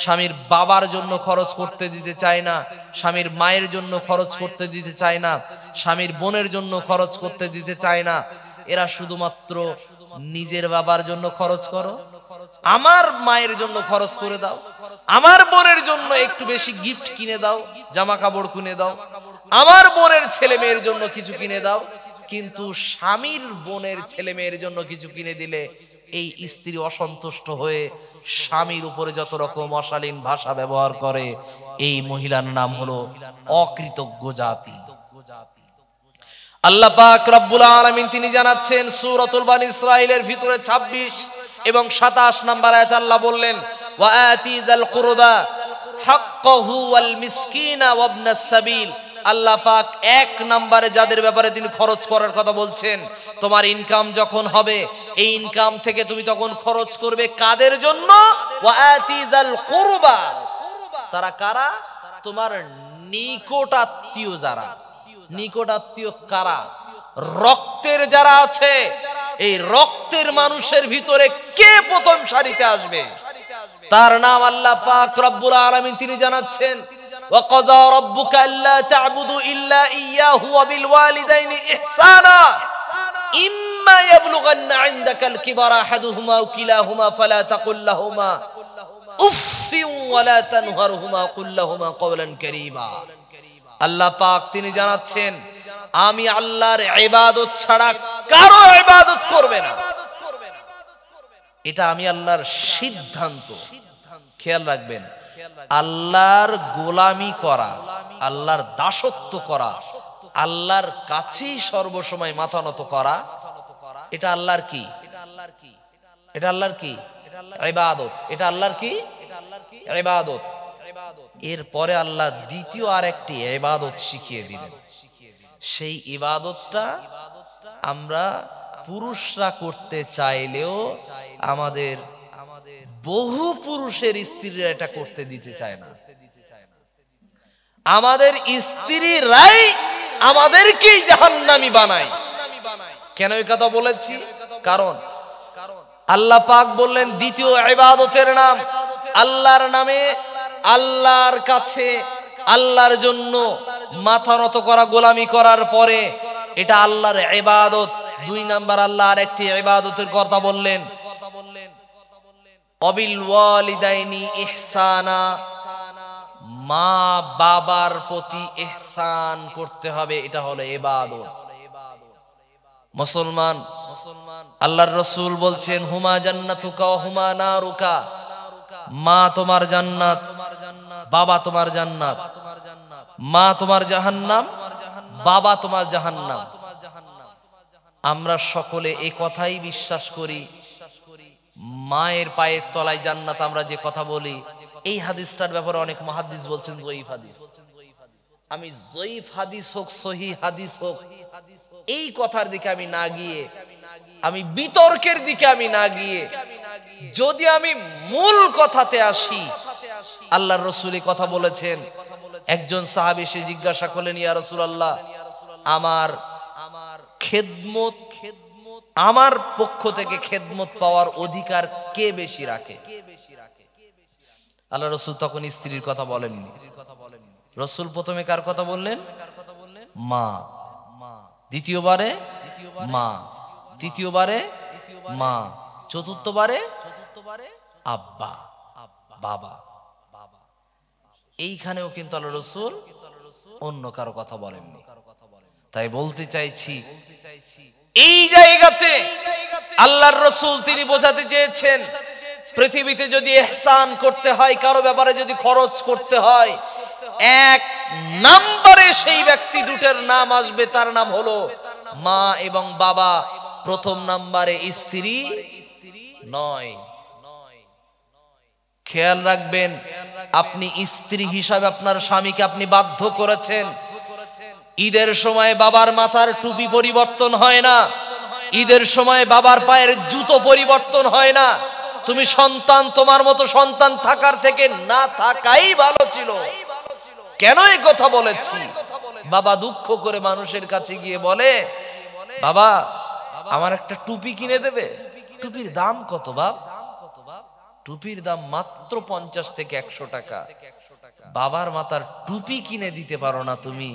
স্বামীর বাবার জন্য খরচ করতে দিতে চায় না, স্বামীর মায়ের জন্য খরচ করতে দিতে চায় না, স্বামীর বোনের জন্য খরচ করতে দিতে চায় না। এরা শুধুমাত্র নিজের বাবার জন্য খরচ করো, আমার মায়ের জন্য খরচ করে দাও, আমার বোনের জন্য একটু বেশি গিফট কিনে দাও, জামা কাপড় কিনে দাও, আমার বোনের ছেলে মেয়ের জন্য কিছু কিনে দাও। কিন্তু স্বামীর বোনের ছেলে মেয়ের জন্য কিছু কিনে দিলে এই স্ত্রী অসন্তুষ্ট হয়ে স্বামীর উপরে যত রকম অশালীন ভাষা ব্যবহার করে। এই মহিলার নাম হলো অকৃতজ্ঞ জাতি। আল্লাহ পাক রব্বুল আলামিন তিনি জানাচ্ছেন সূরাতুল বানী ইসরাঈলের ভিতরে 26 এবং 27 নম্বর আয়াতে আল্লাহ বললেন, ওয়া আতিযাল কুরবা হাক্কাহু ওয়াল মিসকিনা ওয়া ইবনাস সাবিল। আল্লাহ পাক এক নম্বরে যাদের ব্যাপারে তিনি খরচ করার কথা বলছেন, তোমার ইনকাম যখন হবে এই ইনকাম থেকে তুমি তখন খরচ করবে কাদের জন্য? ওয়া আতিযাল কুরবা। তারা কারা? তোমার নিকট আত্মীয় যারা। নিকট আত্মীয় কারা? রক্তের যারা আছে। এই রক্তের মানুষের ভিতরে কে প্রথম সারিতে আসবে? তার নাম আল্লাহ পাক রব্বুল আলামিন তিনি জানাচ্ছেন, ওয়া ক্বাযা রাব্বুকা আল্লা তা'বুদু ইল্লা ইয়্যাহু ওয়া বিল ওয়ালিদাইনি ইহসানা ইম্মা ইয়াবলুগান্না ইনদাকাল কিবারা আহাদুহুমা আও কিলাহুমা ফালা তাকুল লাহুমা উফফিন ওয়া লা তানহারহুমা কুল লাহুমা কওলান কারীমা। আল্লাহ পাক তিনি জানাচ্ছেন, আমি আল্লাহর ইবাদত ছাড়া কারো ইবাদত করবে না। এটা আমি আল্লাহর সিদ্ধান্ত। খেয়াল রাখবেন, আল্লাহর গোলামি করা, আল্লাহর দাসত্ব করা, আল্লাহর কাছেই সর্বসময় মাথা নত করা, এটা আল্লাহর কি? এটা আল্লাহর কি? ইবাদত। এটা আল্লাহর কি? ইবাদত। এরপরে আল্লাহ দ্বিতীয় আরেকটি ইবাদত শিখিয়ে দিলেন। সেই ইবাদতটা আমরা পুরুষরা করতে চাইলেও আমাদের বহু পুরুষের স্ত্রীরা এটা করতে দিতে চায় না। আমাদের স্ত্রীরাই আমাদেরকেই জাহান্নামী বানায়। কেন এই কথা বলেছি? কারণ আল্লাহ পাক বললেন দ্বিতীয় ইবাদতের নাম, আল্লাহর নামে, আল্লাহর কাছে, আল্লাহর জন্য মাথা নত করা, গোলামি করার পরে এটা আল্লাহর ইবাদত। দুই নাম্বার আল্লাহ আরেকটি ইবাদতের কথা বললেন, অবিল ওয়ালিদাইনি ইহসানা, মা বাবার প্রতি ইহসান করতে হবে, এটা হলো ইবাদত। মুসলমান, আল্লাহর রাসূল বলছেন, হুমা জান্নাতুকা ওয়া হুমা নারুকা, মা তোমার জান্নাত, বাবা তোমার জান্নাত। মা তোমার জাহান্নাম, বাবা তোমার জাহান্নাম। আমরা সকলে এই কথাই বিশ্বাস করি। মায়ের পায়ের তলায় জান্নাত আমরা যে কথা বলি, এই হাদিসটার ব্যাপারে অনেক মুহাদ্দিস বলছেন যঈফ হাদিস। আমি যঈফ হাদিস হোক, সহিহ হাদিস হোক, এই কথার দিকে আমি না গিয়ে, আমি বিতর্কের দিকে আমি না গিয়ে, যদি আমি মূল কথাতে আসি, আল্লাহর রাসূল এই কথা বলেছেন। একজন সাহাবী এসে জিজ্ঞাসা করলেন, ইয়া রাসূলুল্লাহ, আমার খেদমত, আমার পক্ষ থেকে খেদমত পাওয়ার অধিকার কে বেশি রাখে? আল্লাহ রাসূল তখন স্ত্রীর কথা বলেননি। রাসূল প্রথমে কার কথা বললেন? মা। দ্বিতীয়বারে মা, তৃতীয়বারে মা, চতুর্থবারে আব্বা, বাবা। এইখানেও কিন্তু আল্লাহ রাসূল অন্য কারো কথা বলেননি। তাই বলতে চাইছি, এই জায়গাতে আল্লাহর রাসূল তিনি বোঝাতে চেয়েছেন, পৃথিবীতে যদি ইহসান করতে হয়, কারো ব্যাপারে যদি খরচ করতে হয়, এক নম্বরে সেই ব্যক্তি দুটোর নাম আসবে, তার নাম হলো মা এবং বাবা। প্রথম নম্বরে স্ত্রী, নয়। খেয়াল রাখবেন, আপনি স্ত্রী হিসাবে আপনার স্বামীকে আপনি বাধ্য করেছেন। ঈদের সময় বাবার মাথার টুপি পরিবর্তন হয় না, ঈদের সময় বাবার পায়ের জুতো পরিবর্তন হয় না। তুমি সন্তান, তোমার মতো সন্তান থাকার থেকে না থাকাই ভালো ছিল। কেন এই কথা বলেছি? বাবা দুঃখ করে মানুষের কাছে গিয়ে বলে, বাবা আমার একটা টুপি কিনে দেবে? টুপির দাম কত বাপ? টুপির দাম মাত্র 50 থেকে 100 টাকা। বাবার মাথার টুপি কিনে দিতে পারো না তুমি?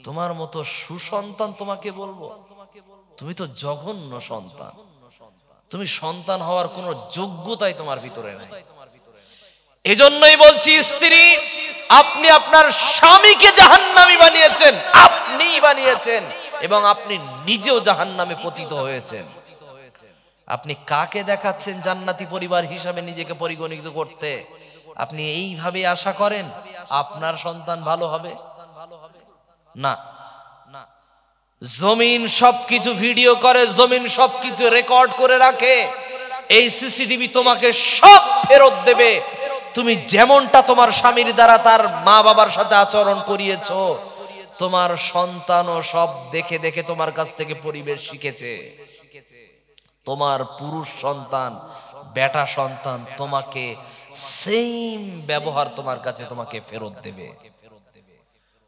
তোমার মতো সুসন্তান তোমাকে বলবো? তুমি তো জঘন্য সন্তান। তুমি সন্তান হওয়ার কোনো যোগ্যতাই তোমার ভিতরে নাই। এজন্যই বলছি, স্ত্রী, আপনি আপনার স্বামীকে জাহান্নামী বানিয়েছেন, আপনিই বানিয়েছেন, এবং আপনি নিজেও জাহান্নামে পতিত হয়েছেন। আপনি কাকে দেখাচ্ছেন জান্নাতি পরিবার হিসাবে নিজেকে পরিগণিত করতে? আপনি এইভাবে আশা করেন আপনার সন্তান ভালো হবে? না। জমিন সবকিছু ভিডিও করে, জমিন সবকিছু রেকর্ড করে রাখে। এই সিসিটিভি তোমাকে সব ফেরত দেবে। তুমি যেমনটা তোমার স্বামীর দ্বারা তার মা বাবার সাথে আচরণ করিয়েছো, তোমার সন্তানও সব দেখে দেখে তোমার কাছ থেকে পরিবেশ শিখেছে। তোমার পুরুষ সন্তান, বেটা সন্তান তোমাকে সেম ব্যবহার তোমার কাছে তোমাকে ফেরত দেবে।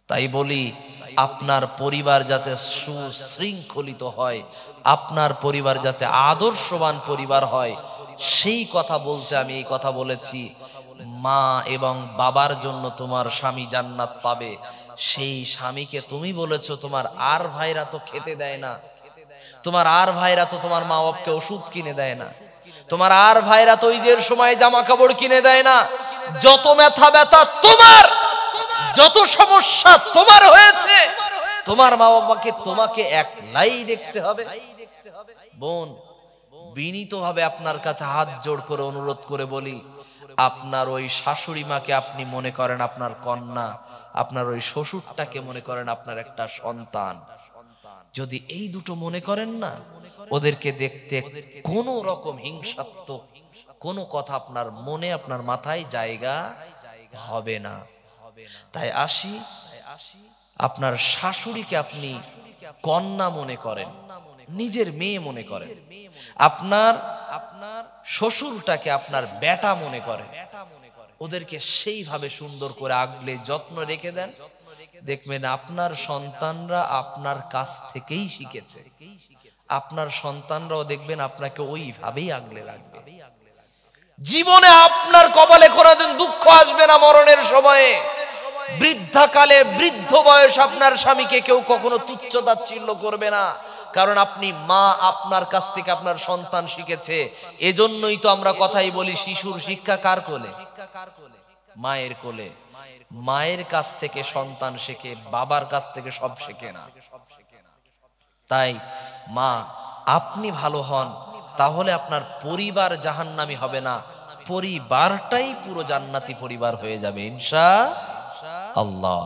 তাই বলি, আপনার পরিবার যাতে সুশৃঙ্খলিত হয়, আপনার পরিবার যাতে আদর্শবান পরিবার হয়, সেই কথা বলতে আমি এই কথা বলেছি। মা এবং বাবার জন্য তোমার স্বামী জান্নাত পাবে। সেই স্বামীকে তুমি বলেছো তোমার আর ভাইরা তো খেতে দেয় না, তোমার আর ভাইরা তো তোমার মা বাপকে ওষুধ কিনে দেয় না, তোমার আর ভাইরা তো ঈদের সময় জামা কাপড় কিনে দেয় না। যত ব্যথা তোমার, যত সমস্যা তোমার হয়েছে, তোমার মা বাবাকে তোমাকে একলাই দেখতে হবে। বোন, বিনীতভাবে আপনার কাছে হাত জোড় করে অনুরোধ করে বলি, আপনার ওই শাশুড়ি মাকে আপনি মনে করেন আপনার কন্যা, আপনার ওই শ্বশুরটাকে মনে করেন আপনার একটা সন্তান। যদি এই দুটো মনে করেন না, ওদেরকে দেখতে কোন রকম হিংসাত্মক কোনো কথা আপনার মনে, আপনার মাথায় জায়গা হবে না। তাই আসি, আপনার শাশুড়িকে আপনি কন্যা মনে করেন, নিজের মেয়ে মনে করেন। আপনার শ্বশুরটাকে আপনার বেটা মনে করেন। ওদেরকে সেইভাবে সুন্দর করে আগলে যত্ন রেখে দেন, দেখবেন আপনার সন্তানরা আপনার কাছ থেকেই শিখেছে। আপনার সন্তানরাও দেখবেন আপনাকে ওইভাবেই আগলে রাখবে। জীবনে আপনার কপালে কোনোদিন দুঃখ আসবে না মরণের সময়ে। বৃদ্ধাকালে, বৃদ্ধ বয়স আপনার স্বামীকে কেউ কখনো তুচ্ছ তাচ্ছিল্য করবে না, কারণ আপনি মা, আপনার কাছ থেকে আপনার সন্তান শিখেছে। এজন্যই তো আমরা কথাই বলি, শিশুর শিক্ষা কার কোলে? মায়ের কোলে। মায়ের কাছ থেকে সন্তান শেখে, বাবার কাছ থেকে সব শেখে না। তাই মা, আপনি ভালো হন, তাহলে আপনার পরিবার জাহান্নামী হবে না, পরিবারটাই পুরো জান্নাতি পরিবার হয়ে যাবে ইনশাআল্লাহ।